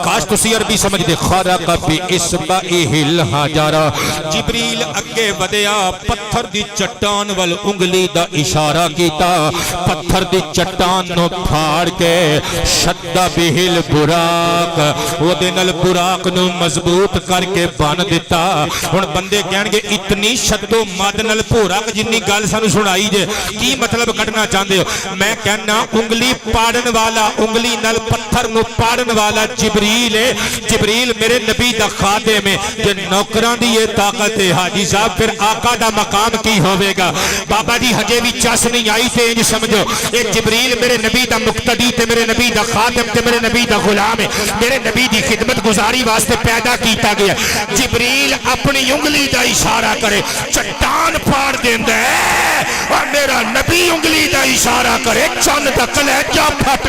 S2: کاش تسی عربی سمجھ دے خرق بی اسبعہ الحجر جبریل اگے ودیا پتھر دی چٹان وال انگلی دا اشارہ کیتا پتھر دی چٹان نو پھاڑ کے شد بہل براق وہ دنال براق نو مضبوط کر کے بان دیتا ہن بندے کہن گے اتنی شد و مادنال براق جنی گال سانو سنائی جے کی مطلب کٹنا چاندے ہو میں کہنا انگلی پاڑن والا انگلی نال پتھر نو پاڑن والا جبریل ہے جبریل میرے نبی دا خادم ہے جو نوکران دی یہ طاقت ہے حاجی صاحب پھر آقا دا مقام کی ہوئے گا بابا جی ہجے بھی چاس نہیں آئی تھے انج سمجھو ایک جبریل میرے نبی دا مقتدی تے میرے نبی دا خادم تے میرے نبی دا غلام ہے میرے نبی دی خدمت گزاری واسطے پیدا کیتا گیا جبریل اپنی انگلی دا اشارہ کرے چٹان پھاڑ دیندہ ہے اور میرا نبی انگلی دا اشارہ کرے چند دا کلیجہ پھٹ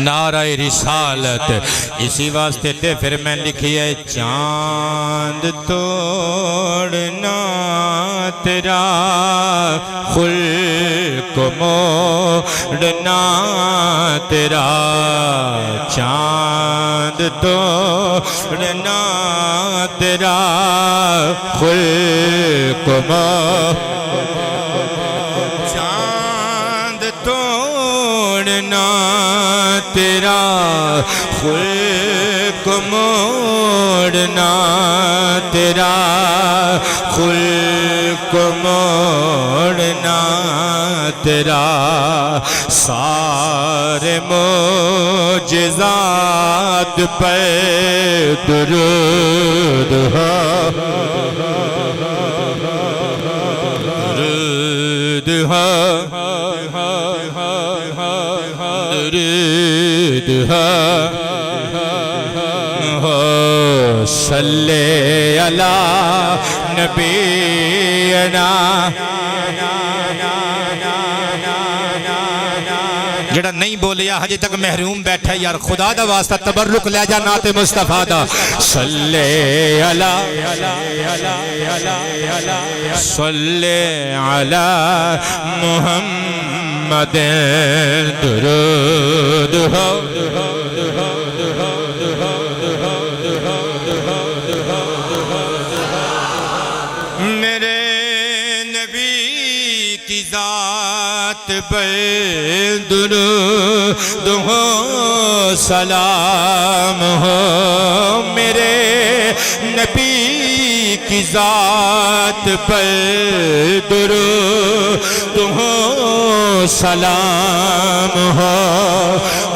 S2: نعرہ رسالت اسی واسطے تے پھر میں لکھی ہے چاند توڑنا تیرا خلق موڑنا تیرا چاند توڑنا تیرا خلق چاند توڑنا تیرا خلق موڑنا تیرا خلق موڑنا تیرا سارے معجزات پہ درود ہو درود ہو صلی اللہ نبینا جڑا نہیں بولیا ہجے تک محروم بیٹھا یار خدا دا واسطہ تبرک لے جا نعت مصطفیٰ دا صلی اللہ صلی علی محمد درود ہو میرے نبی کی ذات پہ درود ہو سلام ہو میرے نبی کی ذات پہ درود
S1: درود ہو سلام ہو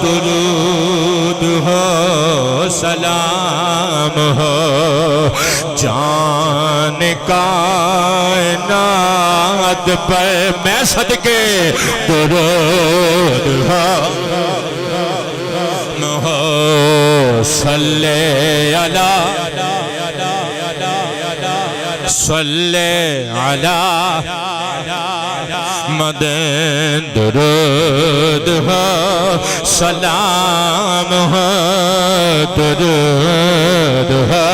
S1: درود ہو سلام ہو جان کائنات پر میں صدقے درود ہو صلی علی صلی علی مدن درود ہو سلام ہو درود ہو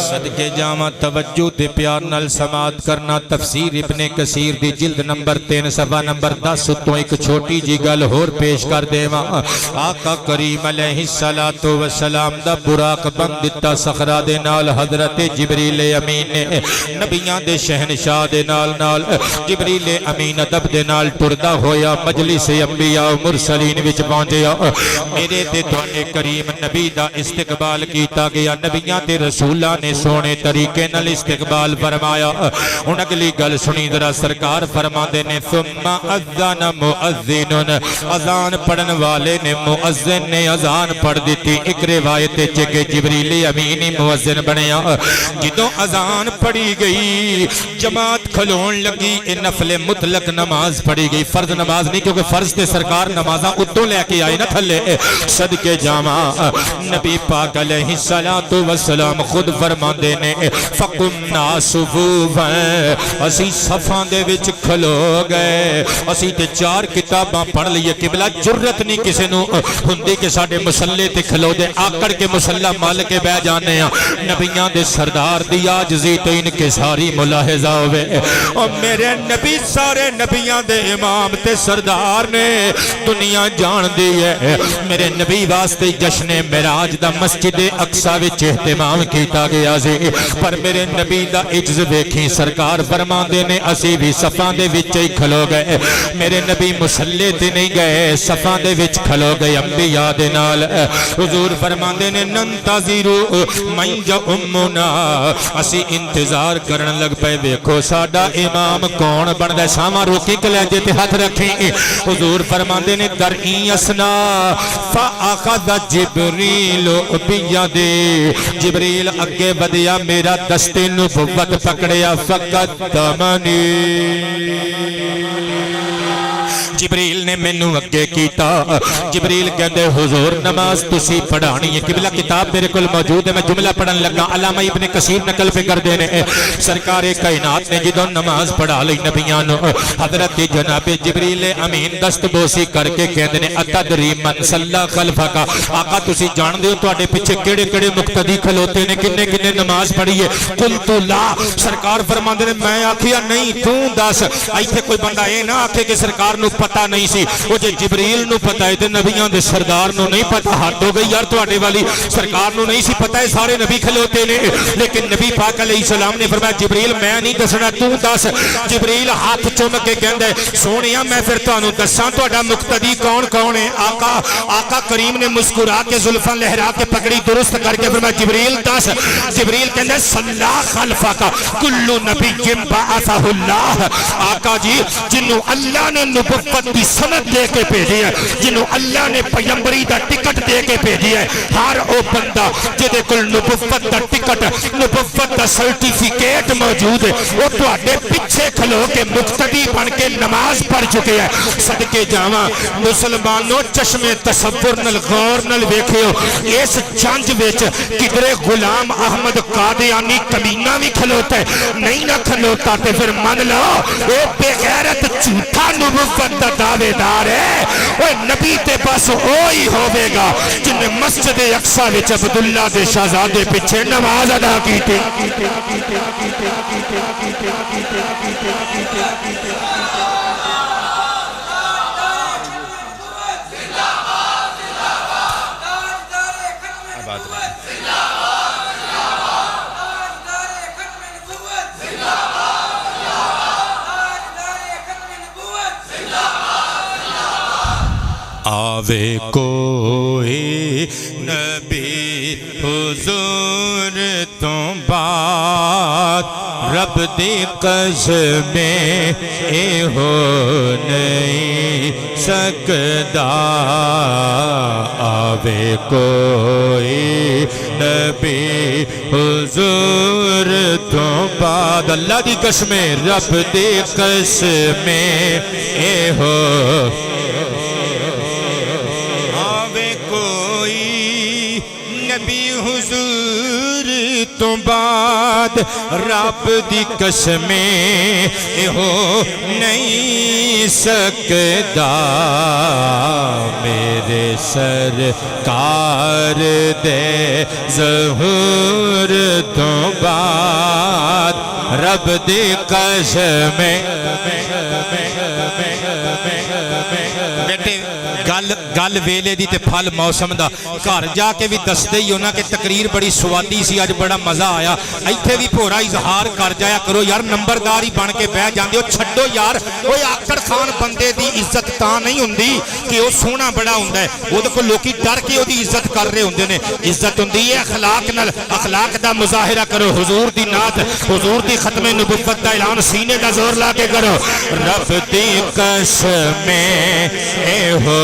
S1: صدقے جامع توجہ تے پیار نال سماعت کرنا تفسیر ابن کثیر دی جلد نمبر 3 صفحہ نمبر 10 تو ایک چھوٹی جی گل اور پیش کر دیواں آقا کریم علیہ السلام دا براق بن دتا صخرہ دے نال حضرت جبریل امین نے نبیاں دے شہنشاہ دے نال جبریل امین ادب دے نال ٹردا ہویا مجلس انبیاء و مرسلین وچ پہنچیا میرے تے تواڈے کریم نبی دا استقبال کیتا گیا نبیاں تے رسولاں نے سونے طریقے نال استقبال فرمایا ان اگلی گل سنی ذرا سرکار فرماندے نے ثم اذن مؤذن اذان پڑھن والے نے مؤذن نے اذان پڑھ دیتی ایک روایت ہے کہ جبریل امین مؤذن بنیا جدوں اذان پڑھی گئی جماعت کھلون لگی اے نفل مطلق نماز پڑھی گئی فرض نماز نہیں کیونکہ فرض تے سرکار نمازاں اتوں لے کے آئے نہ تھلے صدقے جامع نبی پاک علیہ السلام خود فرماندے نے فقمنا صفوفا اسی صفاں دے وچ کھلو گئے اسی تے 4 کتاباں پڑھ لئیے قبلہ جرت نہیں کسے نو ہندی کے ساڑے مسلے تے کھلو دے آکڑ کے مسلح مال کے بے جانے ہیں نبیاں دے سردار دی آجزی تے ان کے ساری ملاحظہ ہوئے اور میرے نبی سارے نبیاں دے امام تے سردار نے دنیا جان دی ہے میرے نبی واسطے جشن معراج دا مسجد اقصی وچ اہتمام کیتا گیا سی پر میرے نبی دا عجز دیکھیں سرکار فرماندے نے اسی بھی صفاں دے وچ ہی کھلو گئے میرے نبی مسلے تے نہیں گئے صفاں دے وچ کھلو گئے انبیاء دے نال حضور فرماندے نے ننتظرو من یؤمنا اسی انتظار کرن لگ پے ویکھو ساڈا امام کون بندا ساواں روکی کلیجے تے ہاتھ رکھیں حضور فرماندے نے درئی اسنا فاخذ جبریل بیدی جبریل اگے بدیا میرا دست نبوت پکڑیا فقدمنی جبریل نے مینوں اگے کیتا جبریل کہندے حضور نماز تسی پڑھانی ہے قبلہ کتاب میرے کول موجود ہے میں جملہ پڑھن لگا علامہ ابن کثیر نقل پہ کر دینے سرکار کائنات نے جدوں نماز پڑھا لی نبیاں نو حضرت جناب جبریل امین دست بوسی کر کے کہندے نے اتدری من صلی خلفک آقا تسی جان دیو تواڈے پیچھے کیڑے کیڑے مقتدی کھلوتے نے کنے کنے نماز پڑھی ہے قلت لا سرکار فرماندے نے میں آکھیا نہیں تو دس ایتھے کوئی بندہ اے نہ آکھے کہ سرکار نو پتہ نہیں سی وہ جے جبریل نو پتہ ہے تے نبیاں دے سردار نو نہیں پتہ حد ہو گئی یار تواڈے والی سرکار نو نہیں سی پتہ ہے سارے نبی کھلوتے نے لیکن نبی پاک علیہ السلام نے فرمایا جبریل میں نہیں دسنا تو دس جبریل ہاتھ چوم کے کہندا سونیا میں پھر تانوں دساں تہاڈا مقتدی کون کون ہے آقا کریم نے مسکرا کے زلفاں لہرا کے پکڑی درست کر کے فرمایا جبریل دس جبریل کہندا صلی خلفک کل نبی بعثہ اللہ آقا جی جنوں اللہ نے نبوت دی سند دے کے بھیجی ہے جنوں اللہ نے پیغمبری دا ٹکٹ دے کے بھیجی ہے ہر او بندہ جدے کول نبوت دا ٹکٹ نبوت دا سرٹیفکیٹ موجود ہے وہ تواڈے پیچھے کھلو کے مقتدی بن کے نماز پڑھ چکے ہیں صدقے جاواں مسلمانوں چشمے تصور نال غور نال ویکھیو اس جنگ وچ کدرے غلام احمد قادیانی کمینہ بھی کھلوتا ہے نہیں نہ کھلوتا تے پھر من لو اے بے غیرت جھوٹا نبوت دا دعوے دار ہے وہ نبی تے بس وہی ہوے گا جن نے مسجد اقصی وچ عبداللہ دے شہزادے پیچھے نماز ادا کی تھی آوے کوئی نبی حضور تو بات رب دی قسمیں اے ہو نہیں سکدا آوے کوئی نبی حضور تو بعد اللہ دی قسمیں رب دی قسمیں اے ہو آوے کوئی نبی حضور تو بعد رب دی قسمیں ہو نہیں سکدا میرے سرکار دے ظہور تو بعد رب دی قسمیں بیٹے گل ویلے دی تے پھل موسم دا گھر جا کے بھی دس دے ہی ہونا کہ تقریر بڑی سوادی سی اج بڑا مزہ آیا ایتھے بھی بھورا اظہار کر جایا کرو یار نمبردار ہی بن کے بہ جاندے ہو چھڈو یار اوے آکڑ خان بندے دی عزت تاں نہیں ہوندی کہ وہ سونا بڑا ہوندا ہے وہ تے کوئی لوکی ڈر کے اودی عزت کر رہے ہوندے نے عزت ہوندی ہے اخلاق نال اخلاق دا مظاہرہ کرو حضور دی نعت حضور دی ختم نبوت دا اعلان سینے دا زور لا کے کرو رب دی قسمیں اے ہو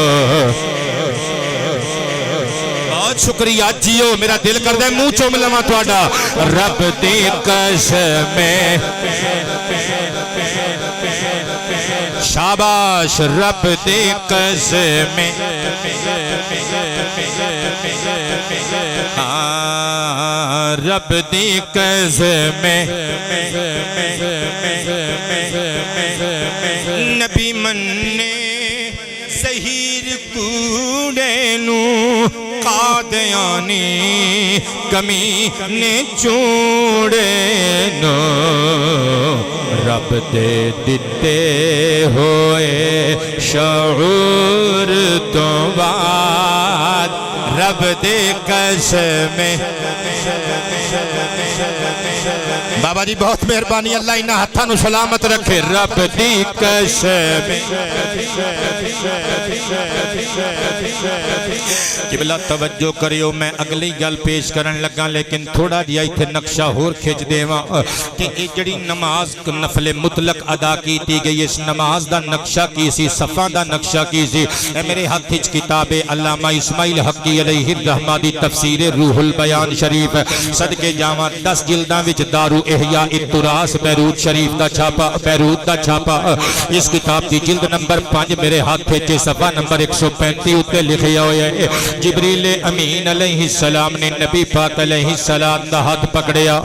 S1: بہت شکریہ جیو میرا دل کردا ہے منہ چوم لواں تہاڈا رب دی قسمیں شاباش رب دی قسمیں رب دی قسمیں نبی مننے زہیر کوڑے نو قادیانی کمینے چوڑے نو رب دے دتے ہوئے شعور تو بعد رب دے قسمیں بابا جی بہت مہربانی اللہ انہاں ہتھاں نو سلامت رکھے رب دی قسمیں قبلہ توجہ کریو میں اگلی گل پیش کرن لگا لیکن تھوڑا جیا ایتھے نقشہ ہور کھچ دیواں کہ یہ جڑی نماز نفل مطلق ادا کیتی گئی اس نماز دا نقشہ کی سی صفاں دا نقشہ کی سی اے میرے ہاتھ وچ کتاب علامہ اسماعیل حقی علیہ الرحمہ دی تفسیر روح البیان شریف صدقے جاواں 10 جلداں وچ دارو احیاء التراث بیروت شریف دا چھاپا بیروت دا چھاپا اس کتاب دی جلد نمبر 5 میرے ہاتھ وچ صفحہ نمبر 135 تے لکھیا ہویا ہے جبریل امین علیہ السلام نے نبی پاک علیہ السلام دا ہاتھ پکڑیا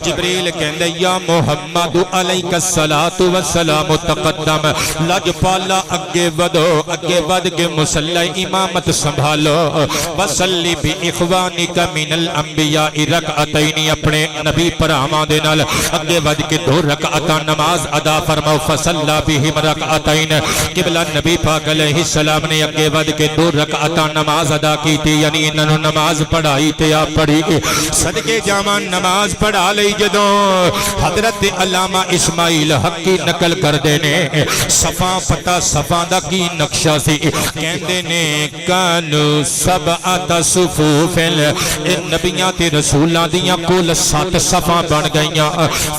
S1: جبریل کہندے یا محمد علیک الصلاۃ والسلام تقدم لج پالا اگے ودو اگے ود کے مصلی امامت سنبھالو وصلی باخوانک من الانبیاء رکعتین اپنے نبی پراواں دے نال اگے ود کے 2 رکعتاں نماز ادا فرماؤ فصلی بہم رکعتین قبلہ نبی پاک علیہ السلام نے اگے ود کے 2 رکعتاں نماز ادا کی تھی یعنی انہوں نے نماز پڑھائی تے آپ پڑھی صدقے جاواں نماز پڑھا لئی جدوں حضرت علامہ اسماعیل حقی نقل کر دینے صفاں پتہ صفاں دا کی نقشہ سی کہندے نے کانو سبعۃ صفوف نبیاں تے رسولاں دیاں کل 7 صفاں بن گئیاں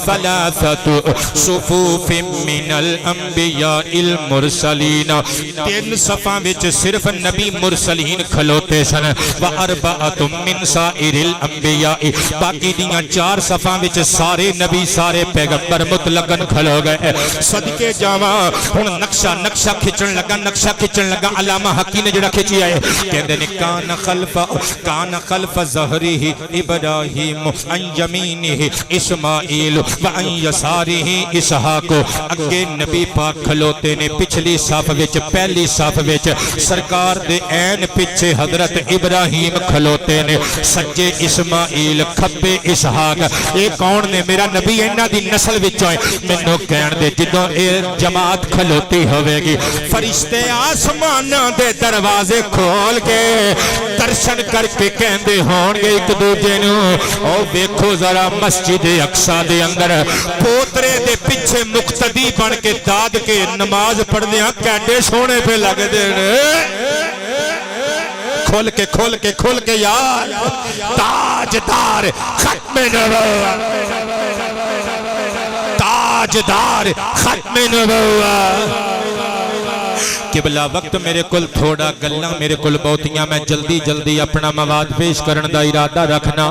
S1: ثلاثۃ صفوف من الانبیاء المرسلین 3 صفاں وچ صرف نبی مرسلین کھلوتے سن واربعۃ من سائر الانبیاء باقی دیاں 4 صفاں وچ سارے نبی سارے پیغمبر مطلقاً کھلو گئے صدقے جاواں ہن نقشہ کھچن لگا علامہ حقی نے جڑا کھچیا ہے کہندے نے کان خلف ظہرہ ابراہیم عن یمینہ اسماعیل وعن یسارہ اسحاق اگے نبی پاک کھلوتے نے پچھلی صف وچ پہلی صف وچ سرکار دے این پیچھے حضرت ابراہیم کھلوتے نے سجے اسماعیل کھبے اسحاق اے کون نے میرا نبی انہاں دی نسل وچوں ہے مینوں کہن دے جدوں اے جماعت کھلوتی ہوے گی فرشتے آسماناں دے دروازے کھول کے درشن کر کے کہندے ہون گے ایک دوجے نو او ویکھو ذرا مسجد اقصی دے اندر پوترے دے پیچھے مقتدی بن کے داد کے نماز پڑھدیاں کیڈے سونے پہ لگ دے کھول کے یار تاجدار ختم نبوت
S2: تاجدار ختم نبوت قبلہ وقت میرے کل تھوڑا گلاں میرے کل بہتیاں میں جلدی جلدی اپنا مواد پیش کرن دا ارادہ رکھنا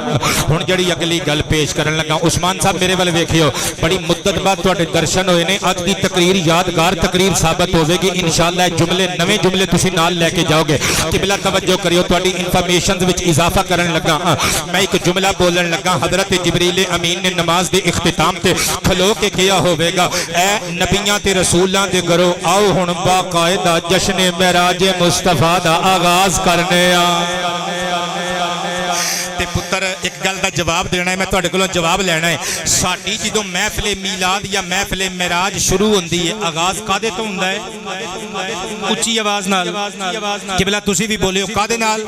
S2: ہن جڑی اگلی گل پیش کرن لگا عثمان صاحب میرے ول ویکھیو بڑی مدت بعد تواڈے درشن ہوئے نے اج دی تقریر یادگار تقریر ثابت ہوے گی انشاءاللہ جملے نویں جملے تسی نال لے کے جاؤ گے قبلہ توجہ کریو تواڈی انفارمیشنز وچ اضافہ کرن لگا میں ایک جملہ بولن لگا حضرت جبریل امین نے نماز دے اختتام تے کھلو کے کیا ہوے گا اے نبیاں تے رسولاں دے گھروں آؤ ہن باقاعدہ جشن معراج مصطفیٰ دا آغاز کرنے تے پتر ایک گل دا جواب دینا ہے میں تواڈے کولوں جواب لینا ہے ساڈی جدوں محفل میلاد یا محفل معراج شروع ہوندی ہے آغاز کادے تو ہوندا ہے اونچی آواز نال قبلہ تسی بھی بولیو کادے نال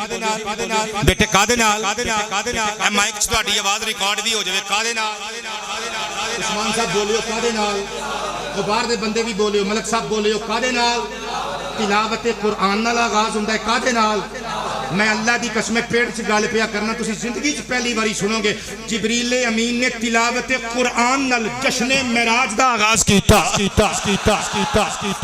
S2: بیٹے کادے نال اے مائک چ تواڈی آواز ریکارڈ بھی ہو جاوے کادے نال عثمان صاحب بولیو کادے نال غبار دے بندے بھی بولیو ملک صاحب بولیو کادے نال تلاوت قرآن نال آغاز ہوندا ہے کادے نال میں اللہ دی قسم پیڑ سے گل پیا کرنا تسی زندگی چ پہلی باری سنو گے جبریل امین نے تلاوت قرآن نال جشن معراج دا آغاز کیتا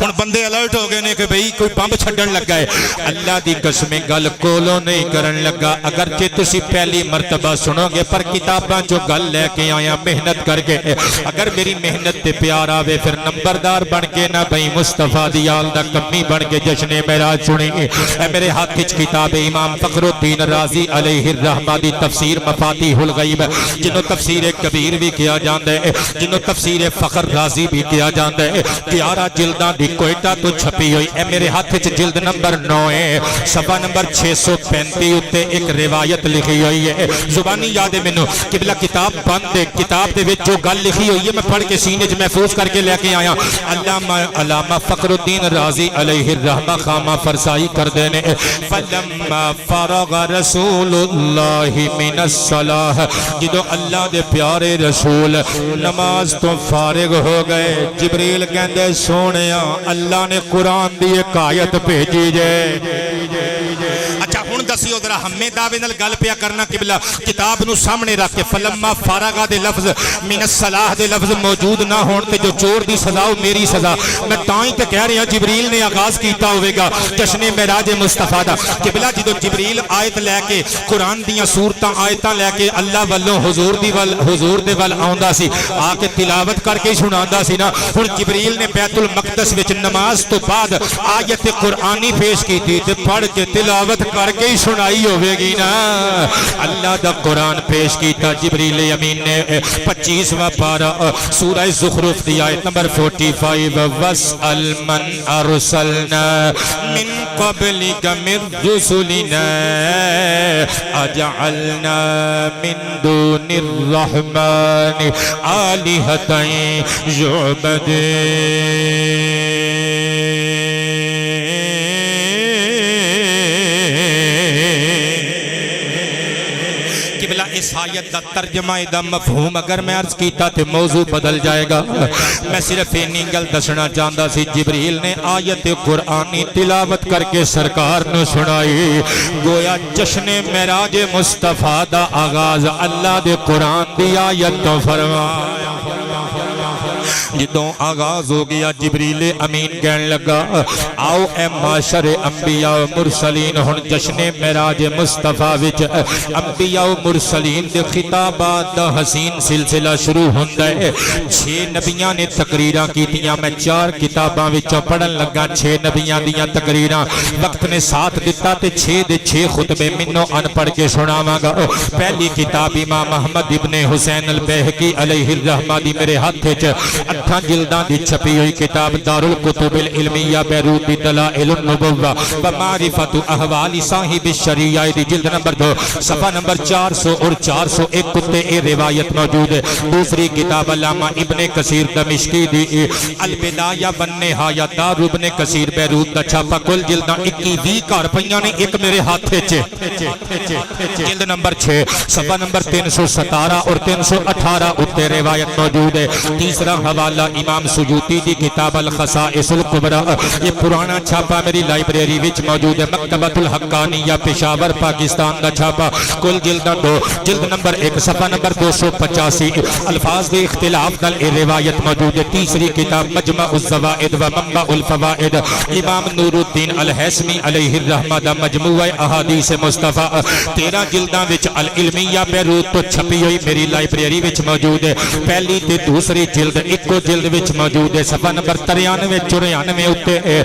S2: ہن بندے الرٹ ہو گئے نے کہ بھئی کوئی بمب چھڈن لگا ہے اللہ دی قسم گل کولوں نہیں کرن لگا اگرچہ تسی پہلی مرتبہ سنو گے پر کتاباں جو گل لے کے آیا محنت کر کے اگر میری محنت تے پیار آوے پھر نمبردار بن کے نہ بھئی مصطفیٰ دی آل دا کمی بن کے جشن معراج سنیں اے میرے ہاتھ وچ کتاب امام فخر الدین رازی علیہ الرحمہ دی تفسیر مفاتیح الغیب جنہوں تفسیر کبیر بھی کیا جاندے جنہوں تفسیر فخر رازی بھی کیا جاندے 11 جلداں دی کوئٹہ تو چھپی ہوئی اے میرے ہاتھ وچ جلد نمبر 9 ہے صفحہ نمبر 635 اتے ایک روایت لکھی ہوئی ہے زبانی یاد ہے مینوں قبلہ کتاب بند ہے کتاب دے وچ جو گل لکھی ہوئی ہے میں پڑھ کے سینے وچ محفوظ کر کے لے کے آیا علامہ فخر الدین رازی علیہ الرحمہ خامہ فرسائی کر دینے فلما فرغ رسول اللہ من الصلاة جدو اللہ دے پیارے رسول نماز تو فارغ ہو گئے جبریل کہندے سونیا اللہ نے قرآن دی ایک آیت بھیجی جائے اچھا ہن دسیو ذرا ہمیں دعوے نال گل پیا کرنا قبلہ کتاب نو سامنے رکھ کے فلما فارغ دے لفظ من الصلاة دے لفظ موجود نہ ہون تے جو چور دی سزا او میری سزا میں تاں ہی تے کہہ رہا جبریل نے آغاز کیتا ہوئے گا جشن معراج مصطفیٰ دا قبلہ جدو جبریل آیت لے کے قرآن دیاں سورتاں آیتاں لے کے اللہ والوں حضور دے ول آوندا سی آ کے تلاوت کر کے سناندا سی نا ہن جبریل نے بیت المقدس وچ نماز تو بعد آیت قرآنی پیش کیتی تے پڑھ کے تلاوت کر کے سنائی ہوے گی نا اللہ دا قرآن پیش کیتا جبریل امین نے 25واں پارہ سورہ زخرف دی آیت نمبر 45 وَاسْأَلْ مَنْ أَرْسَلْنَا مِنْ قَبْلِكَ مِنْ رُسُلِنَا أَجَعَلْنَا مِنْ دُونِ الرَّحْمَنِ آلِهَةً يُعْبَدُونَ اس آیت دا ترجمہ دا مفہوم اگر میں عرض کیتا تے موضوع بدل جائے گا میں صرف اینی گل دسنا چاہتا سی جبریل نے آیت قرآنی تلاوت کر کے سرکار نے سنائی گویا جشن معراج مصطفیٰ دا آغاز اللہ دے قرآن دی آیت تو فرمایا جدوں آغاز ہو گیا جبریل امین کہنے لگا آؤ اے معاشر انبیاء و مرسلین ہن جشن معراج مصطفیٰ وچ انبیاء و مرسلین دے خطابات دا حسین سلسلہ شروع ہوندا ہے 6 نبیاں نے تقریراں کیتیاں میں 4 کتاباں وچوں پڑھن لگا 6 نبیاں دیاں تقریراں وقت نے ساتھ دتا تے 6 دے 6 خطبے منوں ان پڑھ کے سناواں گا پہلی کتاب امام احمد ابن حسین البیہقی علیہ الرحمہ دی میرے ہاتھ وچ 8 جلداں دی چھپی ہوئی کتاب دار الکتب العلمیہ بیروت دی دلائل النبوہ و معرفت احوال صاحب الشریعہ دی جلد نمبر 2 صفحہ نمبر 400 اور 401 کتے اے روایت موجود ہے دوسری کتاب علامہ ابن کثیر دمشقی دی البدایہ والنہایہ دار ابن کثیر بیروت دا چھاپا کل جلداں 21 گھر پئیاں نے ایک میرے ہاتھ وچ جلد نمبر 6 صفحہ نمبر 317 اور 318 اتے روایت موجود ہے تیسرا حوالہ
S1: حوالہ امام سجوتی دی کتاب الخصائص الکبریٰ، یہ پرانا چھاپا میری لائبریری وچ موجود ہے، مکتبۃ الحقانیہ پشاور پاکستان دا چھاپا، کل جلداں 2، جلد نمبر 1 صفحہ نمبر 285، الفاظ دے اختلاف نال یہ روایت موجود ہے۔ تیسری کتاب مجمع الزوائد و منبع الفوائد، امام نور الدین الہیثمی علیہ الرحمہ دا مجموعہ احادیث مصطفیٰ، 13 جلداں وچ العلمیہ بیروت تو چھپی ہوئی میری لائبریری وچ موجود ہے۔ پہلی تے دوسری جلد ایکو جلد وچ موجود ہے، صفحہ نمبر 93 94 اتے اے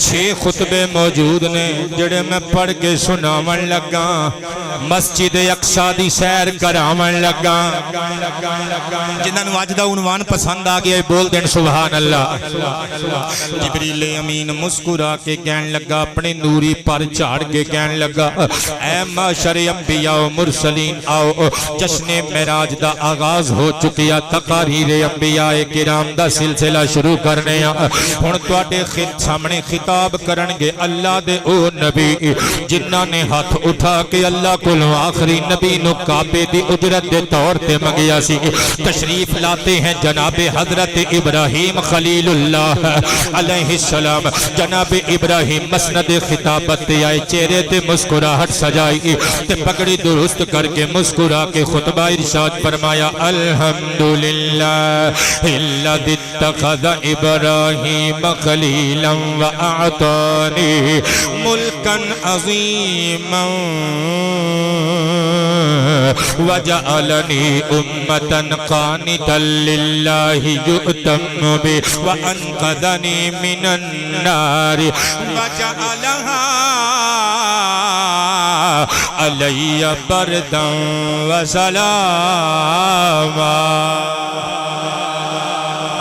S1: 6 خطبے موجود نے جڑے میں پڑھ کے سناون لگا، مسجد اقصی دی سیر کراون لگا۔
S2: جنہاں نوں اج دا عنوان پسند آ گیا بول دین سبحان اللہ۔ جبریل امین مسکرا کے کہن لگا، اپنے نوری پر چاڑ کے کہن لگا، اے معاشر انبیاء و مرسلین آؤ، جشن معراج دا آغاز ہو چکیا، تقاریر انبیاء کرام دا سلسلہ شروع کرنے ہن تواڈے سامنے خطاب کرن گے اللہ دے او نبی جنہاں نے ہاتھ اٹھا کے اللہ کولوں آخری نبی نو کعبے دی اجرت دے طور تے منگیا سی۔ تشریف لاتے ہیں جناب حضرت ابراہیم خلیل اللہ علیہ السلام۔ جناب ابراہیم مسند خطابت تے آئے، چہرے تے مسکراہٹ سجائی تے پگڑی درست کر کے مسکرا کے خطبہ ارشاد فرمایا، الحمدللہ الذی اتخذ ابراہیم خلیلا واعطانی ملکا عظیما وجعلنی امتا قانتا للہ یؤتم بی وانقذنی من النار وجعلہا علی بردا وسلاما۔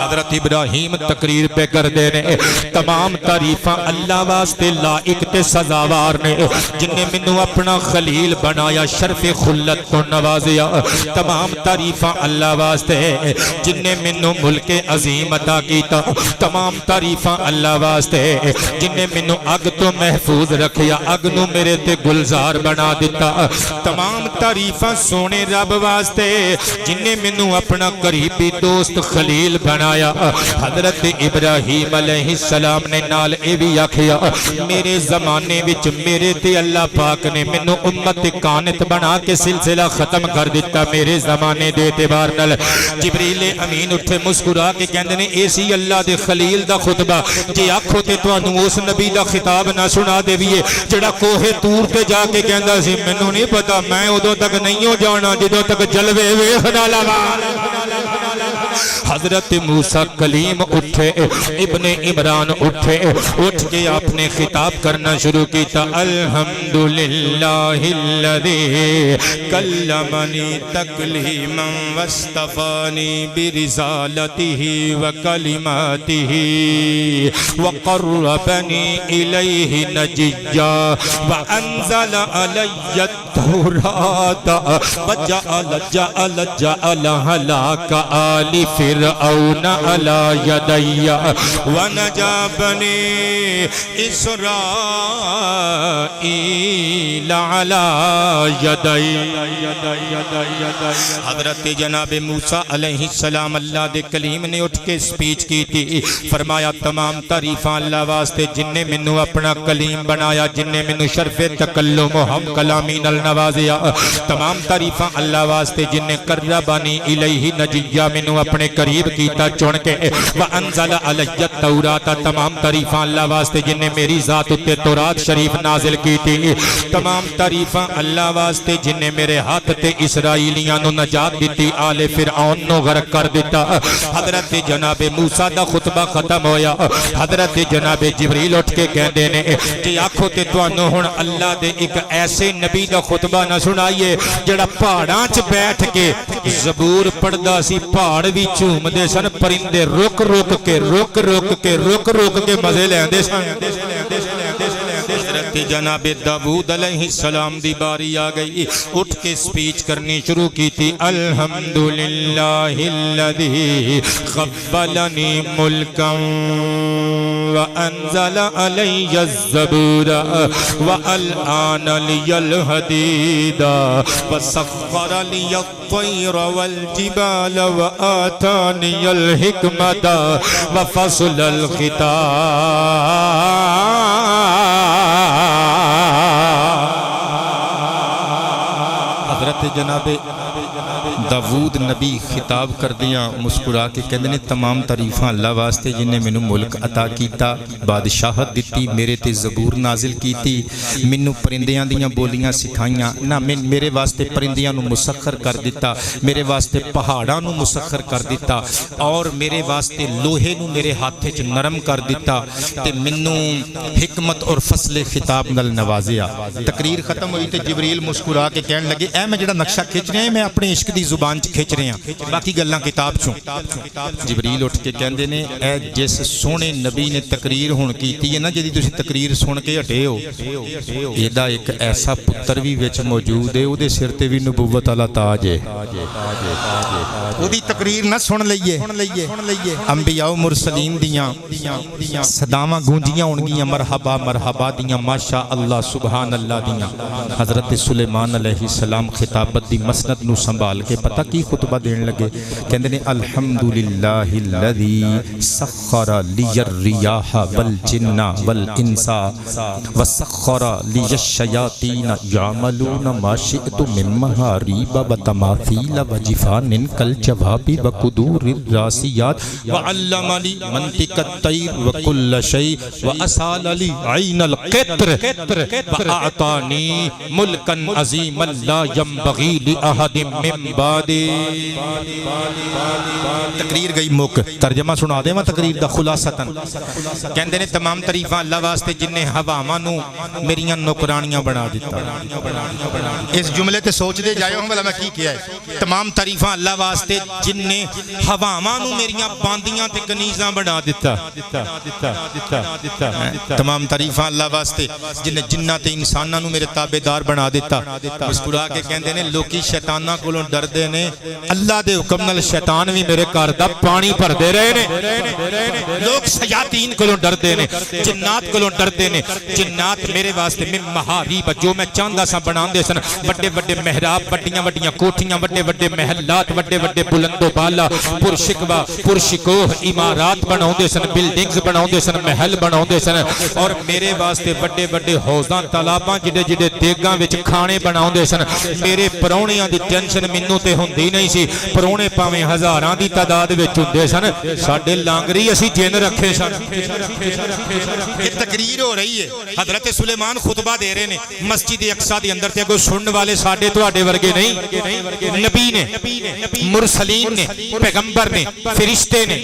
S2: حضرت ابراہیم تقریر پہ کر دے نے، تمام تعریفاں اللہ واسطے لائق تے سزاوار نے، جن نے منو اپنا خلیل بنایا، شرف خلت کو نوازیا۔ تمام تعریفاں اللہ واسطے جن نے منو ملک عظیم عطا کیتا۔ تمام تعریفاں اللہ واسطے جن نے منو اگ تو محفوظ رکھیا، اگ نو میرے تے گلزار بنا دیتا۔ تمام تعریفاں سونے رب واسطے جن نے منو اپنا قریبی دوست خلیل بنایا۔ حضرت ابراہیم علیہ السلام نے نال اے بھی آکھیا، میرے زمانے وچ میرے تے اللہ پاک نے منو امت کانت بنا کے سلسلہ ختم کر دیتا۔ میرے زمانے دے اعتبار نال جبریل امین اٹھے مسکرا کے کہندے نے، اے سی اللہ دے خلیل دا خطبہ، جے آکھو تے تانوں اس نبی دا خطاب نہ سنا دیویے جڑا کوہ طور تے جا کے کہندا سی، مینوں نہیں پتا میں ادوں تک نہیں ہو جانا جدوں تک جلوے ویکھ نہ لواں۔ حضرت موسیٰ کلیم اٹھے، ابن عمران اٹھے، اٹھ کے آپ نے خطاب کرنا شروع کیتا، الحمدللہ الذی کلمنی تکلیما واصطفانی برسالتہ وکلماتہ وقربنی الیہ نجیا وانزل علی التوراۃ وجعل ہلاک آل فرعون علی یدی ونجا بنی اسرائیل علی یدی۔ حضرت جناب موسیٰ علیہ السلام اللہ دے کلیم نے اٹھ کے سپیچ کی تھی، فرمایا تمام تعریفاں اللہ واسطے جن نے منو اپنا کلیم بنایا، جن نے منو شرف تکلم و ہم کلامی نال نوازیا۔ تمام تعریفاں اللہ واسطے جن نے قربانی الیہ نجیہ منو اپنے قریب کیتا چن کے، وانزل علی التوراۃ، تمام تعریفاں اللہ واسطے جن نے میری ذات اتے تورات شریف نازل کی تھی۔ تمام تعریفاں اللہ واسطے جن نے میرے ہاتھ تے اسرائیلیاں نو نجات دیتی، آل فرعون نو غرق کر دیتا۔ حضرت جناب موسیٰ دا خطبہ ختم ہویا، حضرت جناب جبریل اٹھ کے کہندے نے، جی آکھو تے تانوں ہن اللہ دے ایک ایسے نبی دا خطبہ نہ سنائیے جڑا پہاڑاں چ بیٹھ کے زبور پڑھدا سی، پہاڑ وی جھومدے سن، پرندے رک رک کے مزے لیندے سن۔ حضرت
S1: حضرت جناب داؤد علیہ السلام دی باری آ گئی، اٹھ کے سپیچ کرنی شروع کی تھی۔ الحمدللہ الذی قبلنی ملکا وانزل علی الزبور والآن لی الحدید وسخر لی الطیر والجبال وآتانی الحکمت وفصل حضرت جناب داؤد نبی خطاب کر دیا، مسکرا کے کہندے نے تمام تعریفاں اللہ واسطے جن نے مینوں ملک عطا کیتا، بادشاہت دتی، میرے تے زبور نازل کیتی، مینوں پرندیاں دیاں بولیاں سکھائیاں، نہ میرے واسطے پرندیاں نو مسخر کر دیتا، میرے واسطے پہاڑاں نو مسخر کر دیتا، اور میرے واسطے لوہے نو میرے ہاتھ وچ نرم کر دیتا، تے مینوں حکمت اور فصل خطاب نال نوازیا۔ تقریر ختم ہوئی تے جبریل مسکرا کے کہن لگے، اے میں جڑا نقشہ کھچ رہا میں اپنے عشق دی زبان چ کھچ رہے ہیں، باقی گلاں کتاب چوں۔ جبریل اٹھ کے کہندے نے، اے جس سونے نبی نے تقریر ہن کیتی ہے نا، جدی تسی تقریر سن کے ہٹے ہو، ایدا ایک ایسا پتر بھی وچ موجود ہے، او دے سر تے بھی نبوت والا تاج ہے، او دی تقریر نہ سن لئیے۔ انبیاء و مرسلین دیاں صداواں گونجیاں ہون گیاں، مرحبا مرحبا دیاں، ماشاء اللہ سبحان اللہ دیاں۔ حضرت سلیمان علیہ السلام خطابت دی مسند نو سنبھال کے پتہ کی خطبہ دین لگے، کہندے نے الحمدللہ الذی سخر لی الریاح والجن والانس وسخر لی الشیاطین یعملون ما شئت من محاریب وتماثیل وجفان کالجواب وقدور الراسیات وعلمنی منطق الطیر وکل شیء واسال لی عین القطر واعطانی ملکا عظیما لا ينبغی لأحد من بعدی۔ تقریر گئی مک، ترجمہ سنا دے میں تقریر دا خلاصتاً۔ کہندے نے تمام تعریفاں اللہ واسطے جن نے ہواواں نو میریاں نوکرانیاں بنا دیتا۔ اس جملے تے سوچ دے جائے ہوں بھلا میں کی کیا ہے۔ تمام تعریفاں اللہ واسطے جن نے ہواواں نو میریاں باندیاں تے کنیزاں بنا دیتا۔ تمام تعریفاں اللہ واسطے جن نے جنات تے انساناں نو میرے تابعدار بنا دیتا۔ مسکرا کے کہندے نے لوکی شیطاناں کولوں ڈردے نے، اللہ دے حکم نال شیطان بھی میرے گھر دا پانی بھر دے رہے نے۔ لوگ شیاطین کولوں ڈردے نے، جنات کولوں ڈردے نے۔ جنات میرے واسطے من محاریب، جو میں چاہندا سا بناندے سن، بڑے بڑے محراب، بڑیاں بڑیاں کوٹھیاں، بڑے بڑے محلات، بڑے بڑے بلند و بالا، پرشکوہ پرشکوہ عمارات بناوندے سن، بلڈنگز بناوندے سن، محل بناوندے سن، اور میرے واسطے بڑے بڑے حوضاں تالاباں جڑے جڑے دیگاں وچ کھانے بناوندے سن۔ میرے پرونیاں دی ٹینشن مینوں تے ہوندی نہیں سی، پرونے پاویں ہزاراں دی تعداد وچ ہوندے سن، ساڈے لانگری اسی جن رکھے سن۔ یہ تقریر ہو رہی ہے، حضرت سلیمان خطبہ دے رہے نے مسجد اقصی دے اندر، تے کوئی سنن والے ساڈے تواڈے ورگے نہیں، نبی نے، مرسلین نے، پیغمبر نے، فرشتے نے۔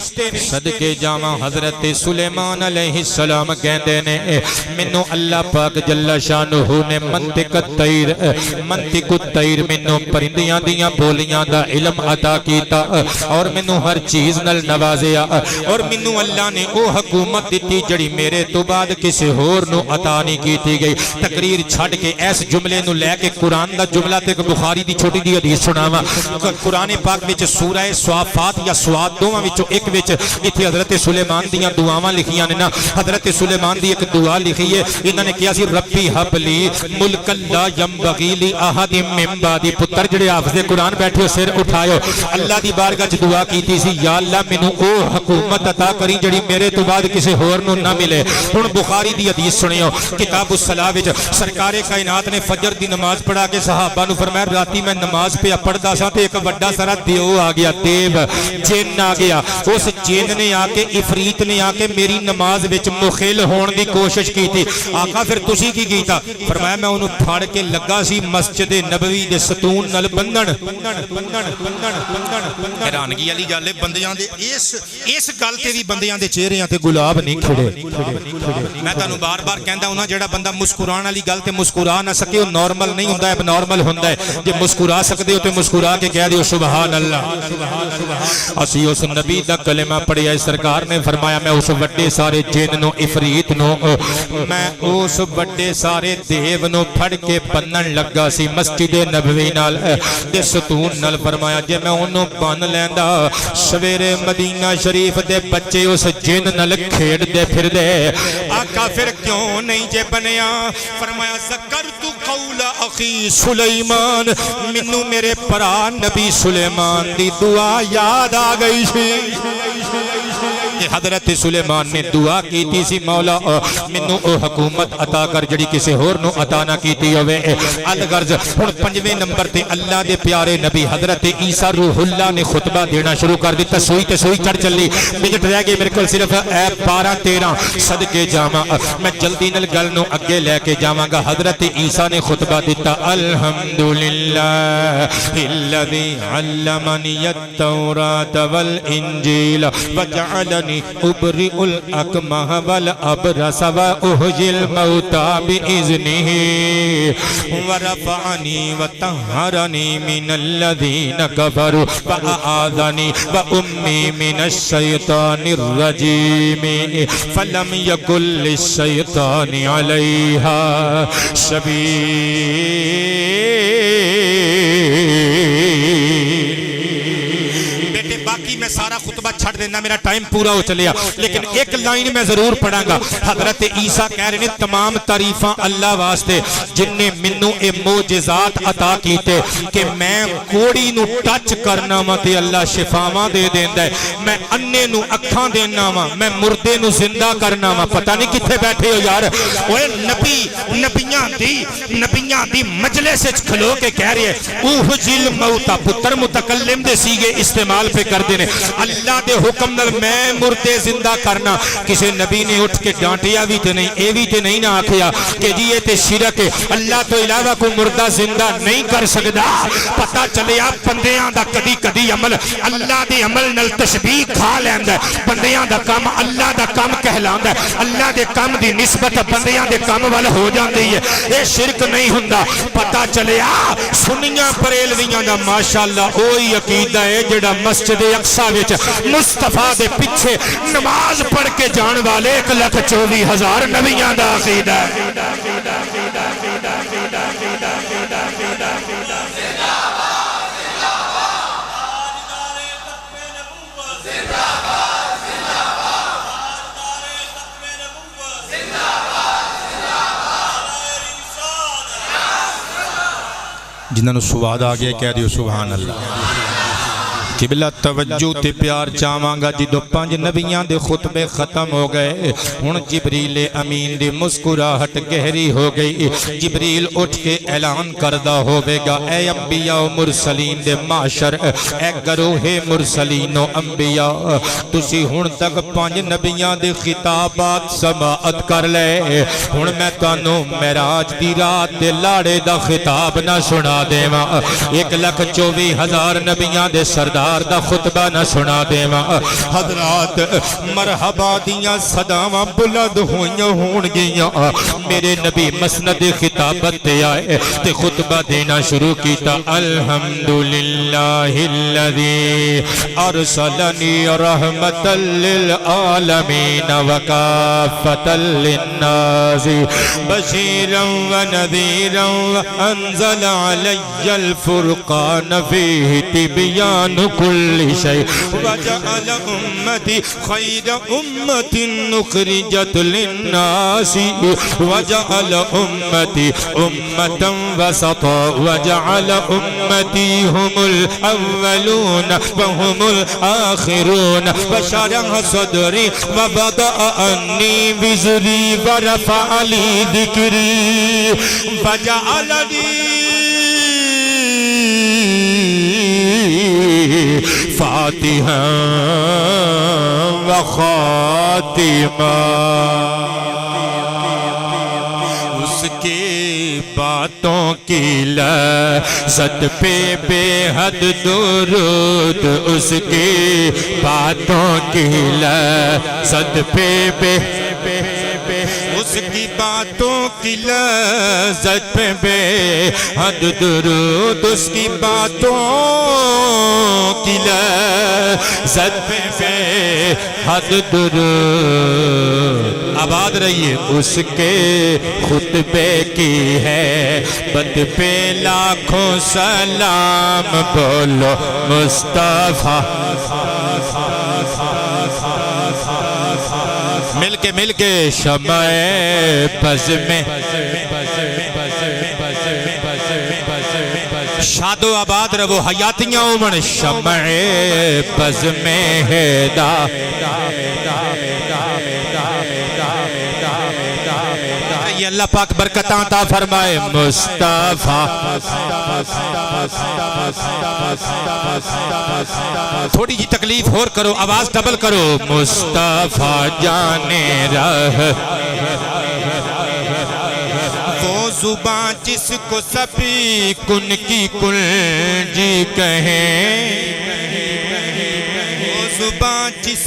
S1: صدقے جاواں حضرت سلیمان علیہ السلام کہندے نے، مینوں اللہ پاک جل شانہ نے منطق الطیر، منطق الطیر مینوں پرندیاں دیاں بولیاں دا علم عطا کیتا، اور مینوں ہر چیز نال نوازیا، اور مینوں اللہ نے او حکومت دتی جڑی میرے تو بعد کسی ہور نو عطا نہیں کیتی گئی۔ تقریر چھڈ کے اس جملے نو لے کے قرآن دا جملہ تے بخاری دی چھوٹی دی حدیث سناواں۔ قرآن پاک وچ سورہ صافات یا سواد دوواں وچوں ایک وچ ایتھے حضرت سلیمان دیاں دعاواں لکھیاں نے نا۔ حضرت سلیمان دی ایک دعا لکھی ہے، انہاں نے کہیا سی ربی حب لی ملک لا ینبغی لأحد من بعدی۔ پتر جڑے حافظ قرآن بیٹھے ہو سر اٹھائیو، اللہ دی بارگاہ وچ دعا کیتی سی، یا اللہ مینوں او حکومت عطا کری جڑی میرے تو بعد کسی ہور نو نہ ملے۔ ہن بخاری دی حدیث سنیو، کتاب الصلاۃ وچ سرکار کائنات نے فجر دی نماز پڑھا کے صحابہ نو فرمایا، راتی میں نماز پہ پڑھدا سا تے ایک بڑا سارا دیو آ گیا، دیو جن آ گیا۔ اس جن نے آ کے، عفریت نے آ کے میری نماز وچ مخل ہون دی کوشش کیتی۔ آقا پھر تسی کی کیتا؟ فرمایا میں اونوں پھڑ کے لگا سی مسجد نبوی دے ستون نال بندھن،
S2: حیرانگی والی گل ہے بندیاں دے اس گل تے بھی بندیاں دے چہریاں تے گلاب نہیں کھڑے میں تانوں بار بار کہندا ہوں جڑا بندہ مسکران والی گل تے مسکرا نہ سکے وہ نارمل نہیں ہوندا اب نارمل ہوندا ہے جے مسکرا سکدے ہو تے مسکرا کے کہہ دیو سبحان اللہ اسی اس نبی دا کلمہ پڑھیا سرکار نے فرمایا میں اس وڈے سارے جن نو عفریت نو میں اس وڈے سارے دیو نو پھڑ کے بنن لگا سی مسجد نبوی نال دے ستون نال فرمایا جے میں انہوں بن لیندا سویرے مدینہ شریف دے بچے اس جن نال کھیڑ دے پھر دے آقا پھر کیوں نہیں جے بنیا فرمایا ذکرت قول اخی سلیمان منو میرے پرا نبی سلیمان دی دعا یاد آ گئی سی حضرت سلیمان نے دعا کیتی سی مولا منو او حکومت عطا کر جڑی کسی ہور نو عطا نہ کیتی ہوئے الغرض ہن پنجویں نمبر تے اللہ دے پیارے نبی حضرت عیسیٰ روح اللہ نے خطبہ دینا شروع کر دیتا سوئی تے سوئی چڑھ چلی منٹ رہ گئے میرے کو صرف 12-13 صدقے جاواں میں جلدی نال گل نو اگے لے کے جاواں گا حضرت عیسیٰ نے خطبہ دیتا الحمدللہ الذی علمنی التوراۃ والانجیل وجعلنی ابرئ الاکمہ والابرص واحیی الموتى بإذنہ ورفعنی وطہرنی من الذین کفروا وأعاذنی وأمی من الشیطان الرجیم فلم یکن للشیطان علیہا سبیل باقی میں سارا خطبہ چھڑ دینا میرا ٹائم پورا ہو چلیا لیکن ایک لائن میں ضرور پڑھاں گا حضرت عیسیٰ کہہ رہے ہیں تمام تعریفاں اللہ واسطے جن نے منو اے معجزات عطا کیتے کہ میں کوڑی نو ٹچ کرنا وا تے اللہ شفاواں دے دیندا ہے میں انے نو اکھاں دینا وا میں مردے نو زندہ کرنا وا پتہ نہیں کتھے بیٹھے ہو یار اوے نبیاں دی مجلس وچ کھلو کے کہہ رہے ہیں اوہ جل موتا پتر متکلم دے سیگے استعمال پہ کر دینے اللہ دے حکم نال میں مردے زندہ کرنا کسی نبی نے اٹھ کے ڈانٹیا بھی تے نہیں اے بھی تے نہیں نہ آکھیا کہ جی یہ تے شرک ہے اللہ تو علاوہ کو مردہ زندہ نہیں کر سکدا پتہ چلیا بندیاں دا کدی کدی عمل اللہ دے عمل نال تشبیہ کھا لیندا ہے بندیاں دا کام اللہ دا کام کہلاندا ہے اللہ دے کام دی نسبت بندیاں دے کام وال ہو جاندی ہے اے شرک نہیں ہوندا پتہ چلیا سنیاں بریلویاں دا ماشاءاللہ اوہی عقیدہ ہے جڑا مسجد اقصیٰ وچ مصطفیٰ دے پیچھے نماز پڑھ کے جان والے 1,24,000 نبیاں دا عقیدہ ہے جنہاں نو سواد آ گیا کہہ دیو سبحان اللہ قبلہ توجہ تے پیار چاواں گا جدو 5 نبیاں دے خطبے ختم ہو گئے ہن جبریل امین دی مسکراہٹ گہری ہو گئی جبریل اٹھ کے اعلان کردہ ہوے گا اے انبیاء و مرسلین دے معاشر اے گروہ مرسلین و انبیاء تسی ہن تک 5 نبیاں دے خطابات سماعت کر لے ہن میں تانوں معراج دی رات دے لاڑے دا خطاب نہ سنا دیواں 1,24,000 نبیاں دے سردار دا خطبہ نہ سنا دیواں حضرات مرحبا دیاں صداواں بلند ہوئیاں ہون گیاں میرے نبی مسند خطابت تے آئے تے خطبہ دینا شروع کیتا الحمدللہ الذی ارسلنی رحمتا للعالمین وکافتا للناس بشیرا ونذیرا وانزل علی الفرقان فیہ تبیان كل شيء وجعل أمتي خير أمة أخرجت للناس وجعل أمتي أمة وسطا وجعل أمتي هم الأولون وهم الآخرون وشرح صدري وبدأ أني بزري ورفع لي ذكري وجعلني فاتحا و خاتمہ اس کے بعد
S1: باتوں کی لذت پہ بے حد درود اس کی باتوں کی لذت پہ بے اس کی باتوں کی لذت پہ بے حد درود اس کی باتوں کی لذت پہ بے حد درود آباد رہیے اس کے خطبے کی ہے بد پہ لاکھوں سلام بولو مصطفیٰ مل کے شمع بز میں شاد و آباد رہو حیاتیاں عمر شمع بز میں ہدا یہ اللہ پاک برکتاں عطا فرمائے مصطفیٰ تھوڑی جی تکلیف اور کرو آواز ڈبل کرو مصطفیٰ جانے رہ وہ زبان جس کو سبھی کن کی کنجی کہیں وہ زبان جس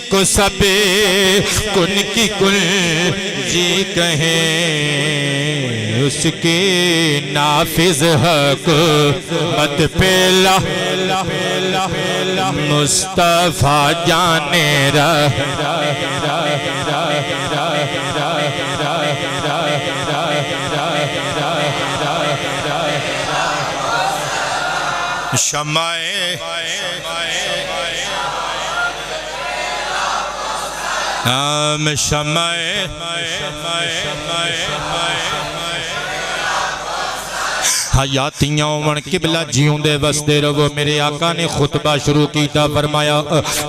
S1: کو سبھی کن کی کنجی کہیں اس کی نافذ حکومت پہلا مصطفیٰ جانے رہ شمع ہم شمع حیاتیاں عمر قبلہ جیوں دے وسدے رہو میرے آقا نے خطبہ شروع کیتا فرمایا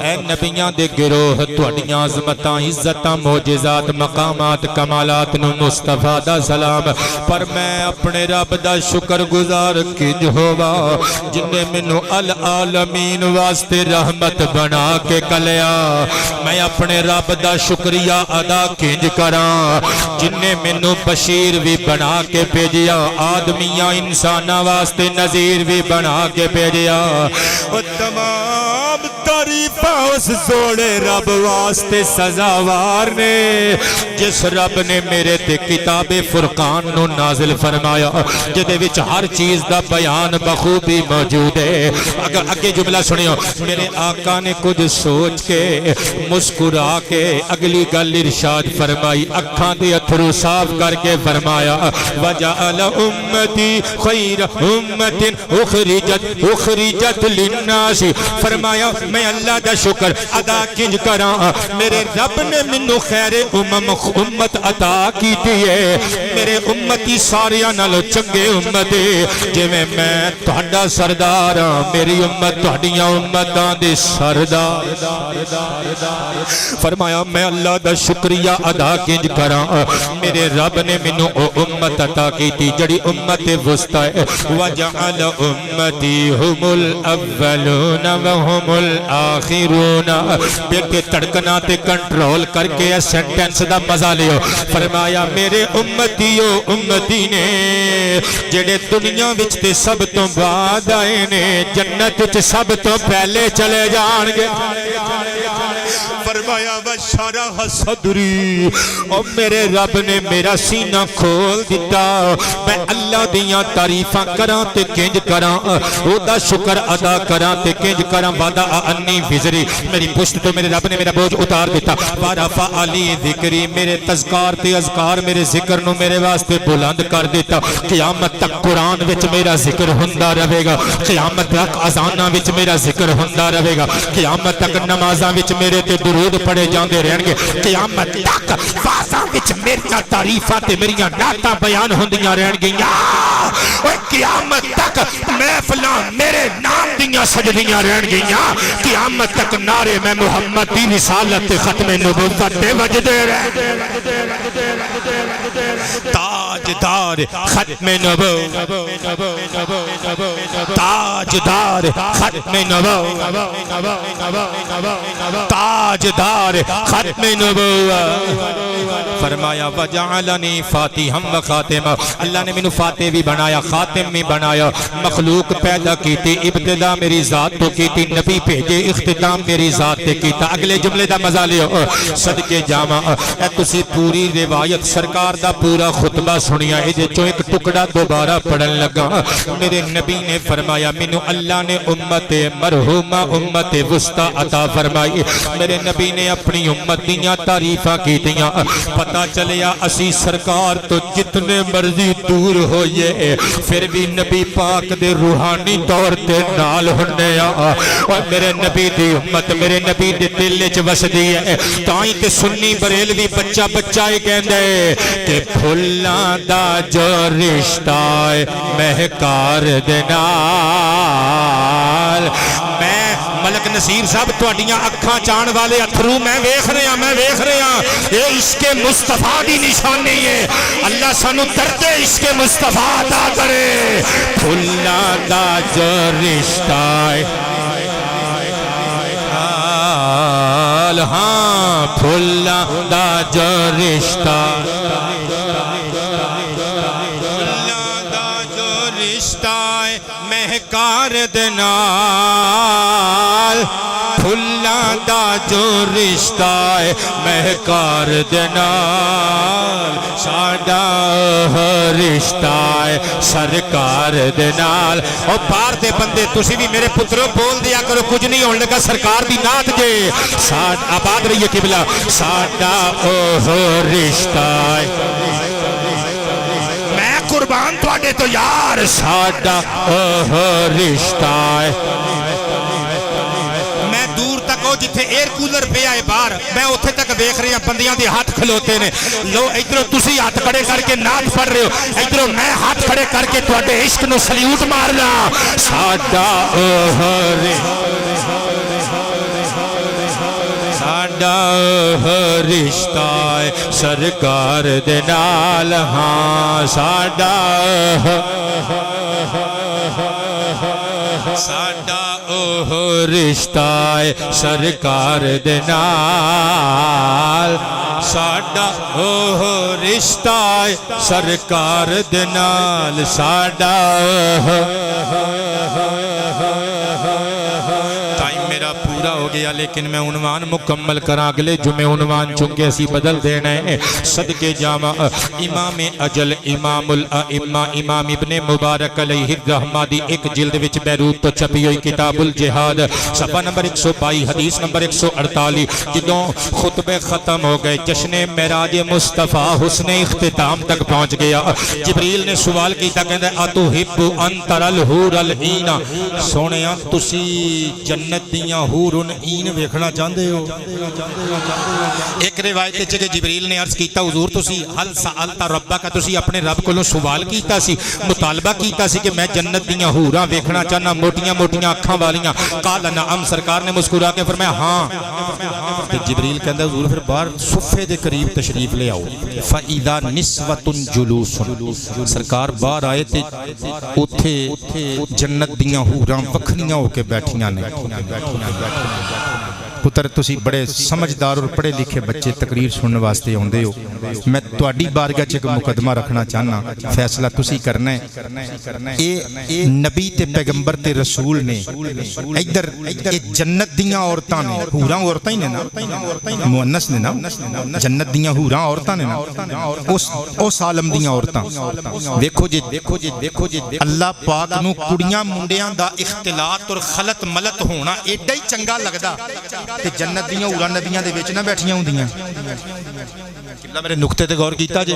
S1: اے نبیاں دے گروہ تواڈیاں عظمتاں عزتاں معجزات مقامات کمالات نو مصطفیٰ دا سلام پر میں اپنے رب دا شکر گزار کنج ہوا جن نے منو العالمین واسطے رحمت بنا کے کلیا میں اپنے رب دا شکریہ ادا کنج کراں جن نے منو بشیر بھی بنا کے بھیجیا آدمیاں انسانہ واسطے نظیر بھی بنا کے بھیجیا اور تمام تعریفاں اس زوڑے رب واسطے سزاوار نے جس رب نے میرے تے کتاب فرقان نو نازل فرمایا جدے وچ ہر چیز دا بیان بخوبی موجود ہے اگر اگے جملہ سنیو میرے آقا نے کچھ سوچ کے مسکرا کے اگلی گل ارشاد فرمائی اکھاں دے اتھرو صاف کر کے فرمایا وجعل امتی خیر امت اخرجت للناس فرمایا میں اللہ دا شکر ادا کنج کراں میرے رب نے منو خیر امت عطا کیتی ہے میرے امتی ساریاں نال چنگے امت جے میں تہاڈا سردار ہاں میری امت تہاڈیاں امتاں دے سردار فرمایا میں اللہ دا شکریہ ادا کنج کراں میرے رب نے منو او امت عطا کیتی جڑی امت وسطی ہے وجعل امتی هم الاولون وهم الاخرون بلکہ تڑکنا تے کنٹرول کر کے سینٹنس دا مزہ لیو فرمایا میرے امتیو امتی نے جڑے دنیا وچ تے سب تو بعد آئے نے جنت وچ سب تو پہلے چلے جان گے فرمایا وشرح صدری اور میرے رب نے میرا سینہ کھول دیتا میں اللہ دیاں تعریفاں کراں تے کنج کراں او دا شکر ادا کراں تے کنج کراں وعدہ انی وزری میری پشت تو میرے رب نے میرا بوجھ اتار دیتا ورفع علی ذکری میرے تذکار تے اذکار میرے ذکر نو میرے واسطے بلند کر دیتا قیامت تک قرآن وچ میرا ذکر ہوندا رہے گا قیامت تک اذاناں وچ میرا ذکر ہوندا رہے گا قیامت تک نمازاں وچ میرے تے درود پڑھے جاندے رہن گے قیامت تک وعظاں وچ میریاں تعریفاں تے میریاں نعتاں بیان ہوندیاں رہن گیاں اور قیامت تک محفلاں میرے نام دیاں سجدیاں رہن گیاں قیامت تک نعرے میں محمد دی رسالت ختم نبوت دے وجدے رہن تاجدار ختم نبوت تاجدار ختم نبوت تاج
S2: تاجدار ختم نبوت فرمایا وجعلنی فاتحا و خاتما اللہ نے مینوں فاتح بھی بنایا خاتم بھی بنایا مخلوق پیدا کیتی ابتدا میری ذات تو کیتی نبی بھیجے اختتام میری ذات تے کیتا اگلے جملے دا مزہ لیو صدقے جاواں اے تسی پوری روایت سرکار دا پورا خطبہ سنیا اے جے چوں ایک ٹکڑا دوبارہ پڑھن لگا میرے نبی نے فرمایا مینوں اللہ نے امت مرحومہ امت وسطی عطا فرمائی میرے نبی نے اپنی امت دیاں تعریفاں کیتیاں پتہ چلیا اسی سرکار تو جتنے مرضی دور ہوئے پھر بھی نبی پاک دے روحانی طور تے نال ہونے اور میرے نبی دی امت میرے نبی دے دل وچ وسدی ہے تائیں تے سنی بریلوی بچہ بچہ ہی کہندے کہ پھلاں دا جو رشتہ ہے مہکار دے نال میں ملک نصیر صاحب تہاڈیاں اکھاں چان والے اتھرو میں ویکھ رہا اے عشق مصطفیٰ دی نشانی ہے اللہ سانو درد عشق مصطفیٰ عطا کرے پھلاں دا جو رشتہ ہے ہاں پھلاں دا جو رشتہ مہکار دے نال پھلاں دا جو رشتہ ہے مہکار دے نال ساڈا رشتہ ہے سرکار دے نال او باہر دے بندے تسی بھی میرے پترو بول دیا کرو کچھ نہیں ہون لگا سرکار دی نعت جے آباد رہیے قبلہ ساڈا رشتہ ہے قربان تواڈے تو یار ساڈا رشتہ ہے میں دور تک ہو جتھے ایئر کولر پہ آئے باہر میں اتھے تک ویکھ رہے ہیں بندیاں دے ہاتھ کھلوتے نے لو ادھروں تسی ہاتھ کھڑے کر کے نعت پڑھ رہے ہو ادھروں میں ہاتھ کھڑے کر کے تواڈے عشق نو سلیوٹ مارنا ساڈا رشتہ ہے سرکار دے نال ہاں ساڈا رشتہ ہے سرکار دے نال ساڈا رشتہ ہے سرکار دے نال ساڈا پورا ہو گیا لیکن میں عنوان مکمل کرا اگلے جمعے عنوان چونکہ اسی بدل دینا ہے صدقے جامع امام اجل امام الائمہ امام ابن مبارک علیہ الرحمہ دی ایک جلد وچ بیروت تو چھپی ہوئی کتاب الجہاد صفحہ نمبر 122 حدیث نمبر 148 جدوں خطبے ختم ہو گئے جشن معراج مصطفیٰ حسن اختتام تک پہنچ گیا جبریل نے سوال کیتا کہندا اتحب ان تر الحور العین سونیا تسی جنت دیاں حور این ویکھنا چاہندے ہو ایک روایت وچ کہ جبریل نے عرض کیتا حضور تسی حل سألت ربک تسی اپنے رب کولوں سوال کیتا سی مطالبہ کیتا سی کہ میں جنت دیاں حوراں ویکھنا چاہنا موٹیاں موٹیاں اکھاں والیاں قال نعم سرکار نے مسکرا کے فرمایا ہاں تے جبریل کہندا حضور پھر باہر صفے دے قریب تشریف لے آؤ فاذا نسوۃ جلوس سرکار باہر آئے تے اوتھے جنت دیاں حوراں وکھریاں ہو کے بیٹھیاں نے پتر تسی بڑے سمجھدار اور پڑھے لکھے بچے تقریر سننے واسطے ہوندے ہو میں تواڈی بارگاہ چ ایک مقدمہ رکھنا چاہنا فیصلہ تسی کرنا ہے اے نبی تے پیغمبر تے رسول نے ادھر جنت دیاں عورتاں نے حوراں عورتاں ہی نے نا مؤنث نے نا جنت دیاں حوراں عورتاں نے نا اس عالم دیاں عورتاں دیکھو جی اللہ پاک نو کڑیاں منڈیاں دا اختلاط اور خلط ملط ہونا ایڈا ہی چنگا لگدا تے جنت دیاں حوراں نبیاں دے وچ نہ بیٹھیاں ہوندیاں اللہ میرے نقطے تے غور کیتا جے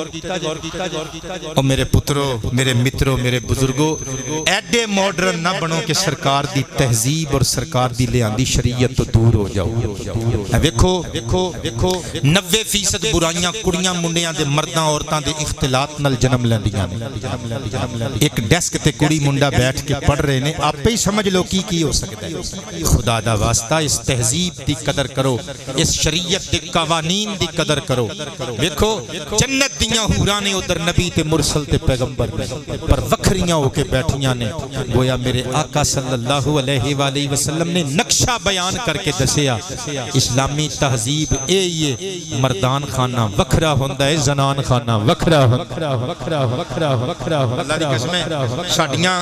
S2: او میرے پترو میرے مترو میرے بزرگو ایڈے ماڈرن نہ بنو کہ سرکار دی تہذیب اور سرکار دی لیاندی شریعت تو دور ہو جاؤ ویکھو 90% برائیاں کڑیاں منڈیاں دے مرداں عورتاں دے اختلاط نال جنم لیندیاں ایک ڈیسک تے کڑی منڈا بیٹھ کے پڑھ رہے نے آپے ہی سمجھ لو کی ہو سکتا ہے خدا دا واسطہ اس تہذیب دی قدر کرو اس شریعت دے قوانین دی قدر کرو ویکھو جنت دیاں حوراں نے ادھر نبی تے مرسل تے پیغمبر پر وکھریاں ہو کے بیٹھیاں نے گویا میرے آقا صلی اللہ علیہ وآلہ وسلم نے نقشہ بیان کر کے دسیا اسلامی تہذیب اے یہ مردان خانہ وکھرا ہوندا ہے زنان خانہ وکھرا اللہ دی قسم ہے ساڈیاں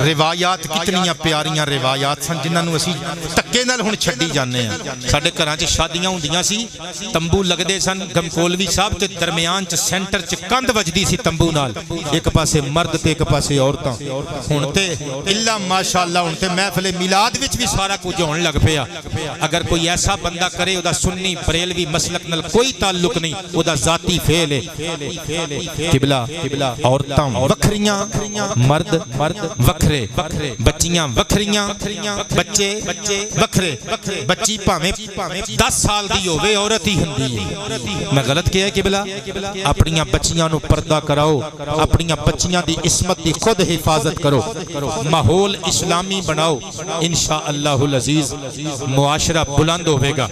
S2: روایات کتنیاں پیاریاں روایات سن جنہاں نوں اسی تکے نال ہن چھڈی جانے ہیں ساڈے گھراں 'چ شادیاں ہوندیاں سی تمبو لگدے سن گمکولوی صاحب تے درمیان 'چ سینٹر 'چ کندھ وجدی سی تمبو نال ایک پاسے مرد تے ایک پاسے عورتاں ہن تے الا ماشاءاللہ ہن تے محفل میلاد وچ بھی سارا کچھ ہون لگ پیا اگر کوئی ایسا بندہ کرے او دا سنی بریلوی مسلک نال کوئی تعلق نہیں او دا ذاتی فعل ہے قبلہ عورتاں وکھریاں مرد وکھرے بچیاں وکھریاں بچے وکھرے بچی بھاویں 10 سال دی ہوے عورت ہی ہوندی ہے میں غلط کیا ہے قبلہ اپنی بچیاں نو پردہ کراؤ اپنی بچیاں دی عصمت دی خود حفاظت کرو ماحول اسلامی بناؤ انشاءاللہ العزیز معاشرہ بلند ہوے گا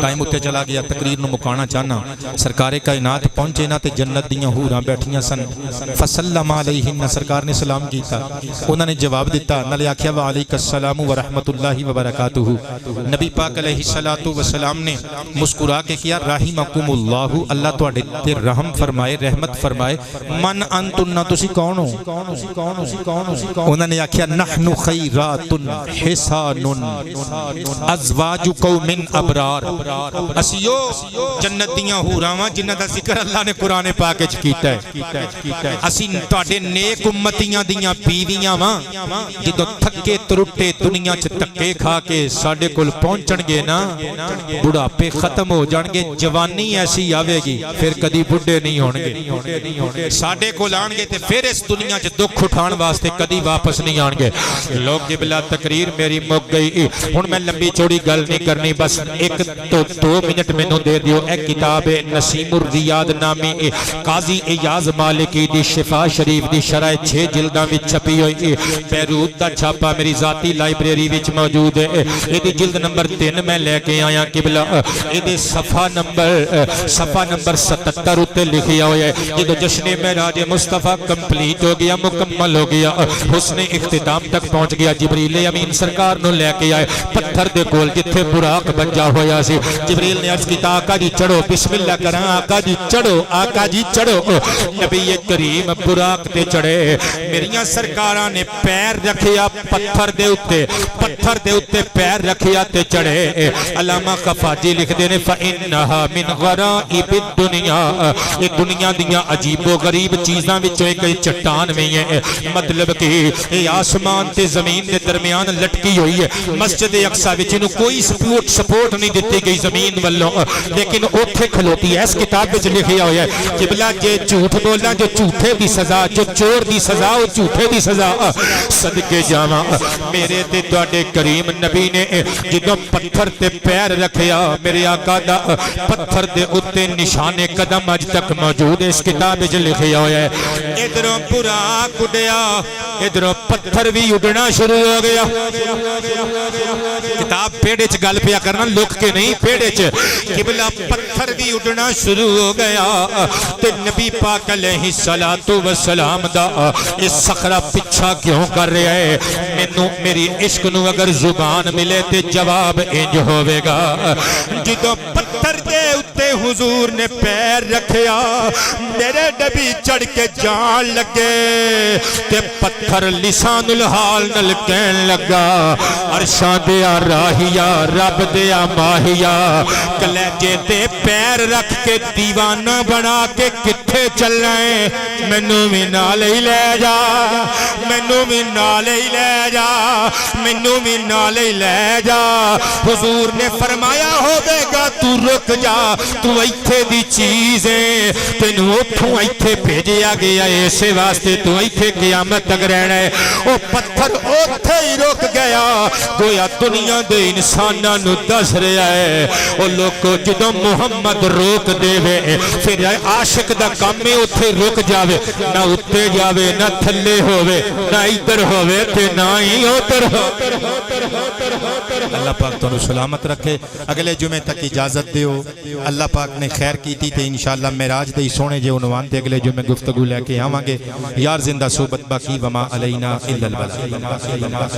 S2: ٹائم اتے چلا گیا تقریر نو مکانا چاہنا سرکار کائنات پہنچے نا تے جنت دیاں حوراں بیٹھیاں سن فسلم علیہن سرکار نے سلام کیتا انہوں نے جواب دیتا نالے آکھیا وعلیک السلام ورحمت اللہ وبرکاتہ نبی پاک علیہ الصلوۃ والسلام نے مسکرا کے کیا رحمکم اللہ اللہ تواڈے تے رحم فرمائے رحمت فرمائے من انتن تسی کون ہو انہوں نے آکھیا نحن خیرات حسان ازواج قوم ابرار اسیو جنت دیاں حوراں واں جنہاں دا ذکر اللہ نے قرآن پاک وچ کیتا ہے اسی تواڈے نیک امتیاں دیاں بیویاں واں جدوں تھکے ترٹے دنیا چ تکے کھا کے ساڈے کول پہنچن گے نا بڑھاپے ختم ہو جان گے جوانی ایسی آوے گی پھر کدی بڈھے نہیں ہون گے ساڈے کول آن گے تے پھر اس دنیا چ دکھ اٹھان واسطے کدی واپس نہیں آن گے لوگ قبلہ تقریر میری مک گئی ہن میں لمبی چوڑی گل نہیں کرنی بس ایک تو 2 منٹ مینوں دے دیو اے کتاب نسیم الریاض نامی قاضی ایاز مالکی دی شفا شریف دی شرح 6 جلداں وچ چھپی ہوئی بیروت دا چھاپا میری ذاتی لائبریری وچ موجود ہے ایدی جلد نمبر 3 میں لے کے آیا قبلہ ایدے صفحہ نمبر 77 اتے لکھیا ہویا ہے جدو جشن معراج مصطفیٰ کمپلیٹ ہو گیا مکمل ہو گیا حسن اختتام تک پہنچ گیا جبریل امین سرکار نو لے کے آئے پتھر دے کول جتھے براق بنجا ہویا سی جبریل نے عرض کیتا آقا جی چڑھو بسم اللہ کراں آقا جی چڑھو نبی کریم براق تے چڑھے میریاں سرکاراں نے پیر رکھیا پتھر دے اتے پیر رکھیا تے چڑھے علامہ خفاجی لکھ دے نے فَإِنَّهَا مِنْ غَرَائِبِ الدُّنْيَا یہ دنیا دیاں عجیب و غریب چیزاں وچوں ایک چٹان میں ہے مطلب کہ یہ آسمان تے زمین دے درمیان لٹکی ہوئی ہے مسجد اقصی وچ نو کوئی سپورٹ نہیں دتی گئی زمین والوں لیکن اوتھے کھلوتی ہے اس کتاب وچ لکھیا ہویا ہے قبلہ جے جھوٹ بولنا جو جھوٹے دی سزا جو چور دی سزا او جھوٹے دی سزا صدقے جاواں میرے تے تواڈے کریم نبی نے جدوں پتھر تے پیر رکھیا میرے آقا دا پتھر دے اتے نشان قدم اج تک موجود ہے اس کتاب وچ لکھیا ہویا ہے ادھروں براق اڈیا ادھروں پتھر بھی اڈنا شروع ہو گیا کتاب پیڑے چ گل پیا کرنا لک کے نہیں پیڑے چ قبلہ پتھر بھی اڈنا شروع ہو گیا تے نبی پاک علیہ الصلوۃ والسلام دا اس صخرہ پیچھا کیوں کر رہا ہے مینوں میری عشق نو اگر زبان ملے تے جواب انج ہوے گا جدوں پتھر دے اتے حضور نے پیر رکھیا میرے نبی چڑھ کے جان لگے تے پتھر لسان الحال نل کہن لگا عرشاں دیا راہیا رب دیا ماہیا کلیجے تے پیر رکھ کے دیوانہ بنا کے کتھے چل رہے مینوں بھی نال ہی لے جا مینوں بھی نال ہی لے جا مینوں بھی نال ہی لے جا حضور نے فرمایا ہوے گا تو رک جا
S1: تو ایتھے دی چیز ہے تینوں اتھوں ایتھے بھیجیا گیا ہے اسے واسطے تو ایتھے قیامت تک رہنا ہے وہ پتھر اتھے ہی رک گیا گویا دنیا دے انساناں نو دس رہا ہے وہ لوگ جدوں محمد روک دے وے پھر عاشق دا کام میں اتھے رک جاوے نہ اتھے جاوے نہ تھلے ہووے نہ ادھر ہووے تے نہ ہی ادھر
S2: اللہ پاک تو سلامت رکھے اگلے جمعے تک اجازت دیو اللہ پاک نے خیر کی تھی تے انشاءاللہ معراج دے سونے جے عنوان تے اگلے جمعے گفتگو لے کے آواں گے یار زندہ صحبت باقی وما علینا الا البلاغ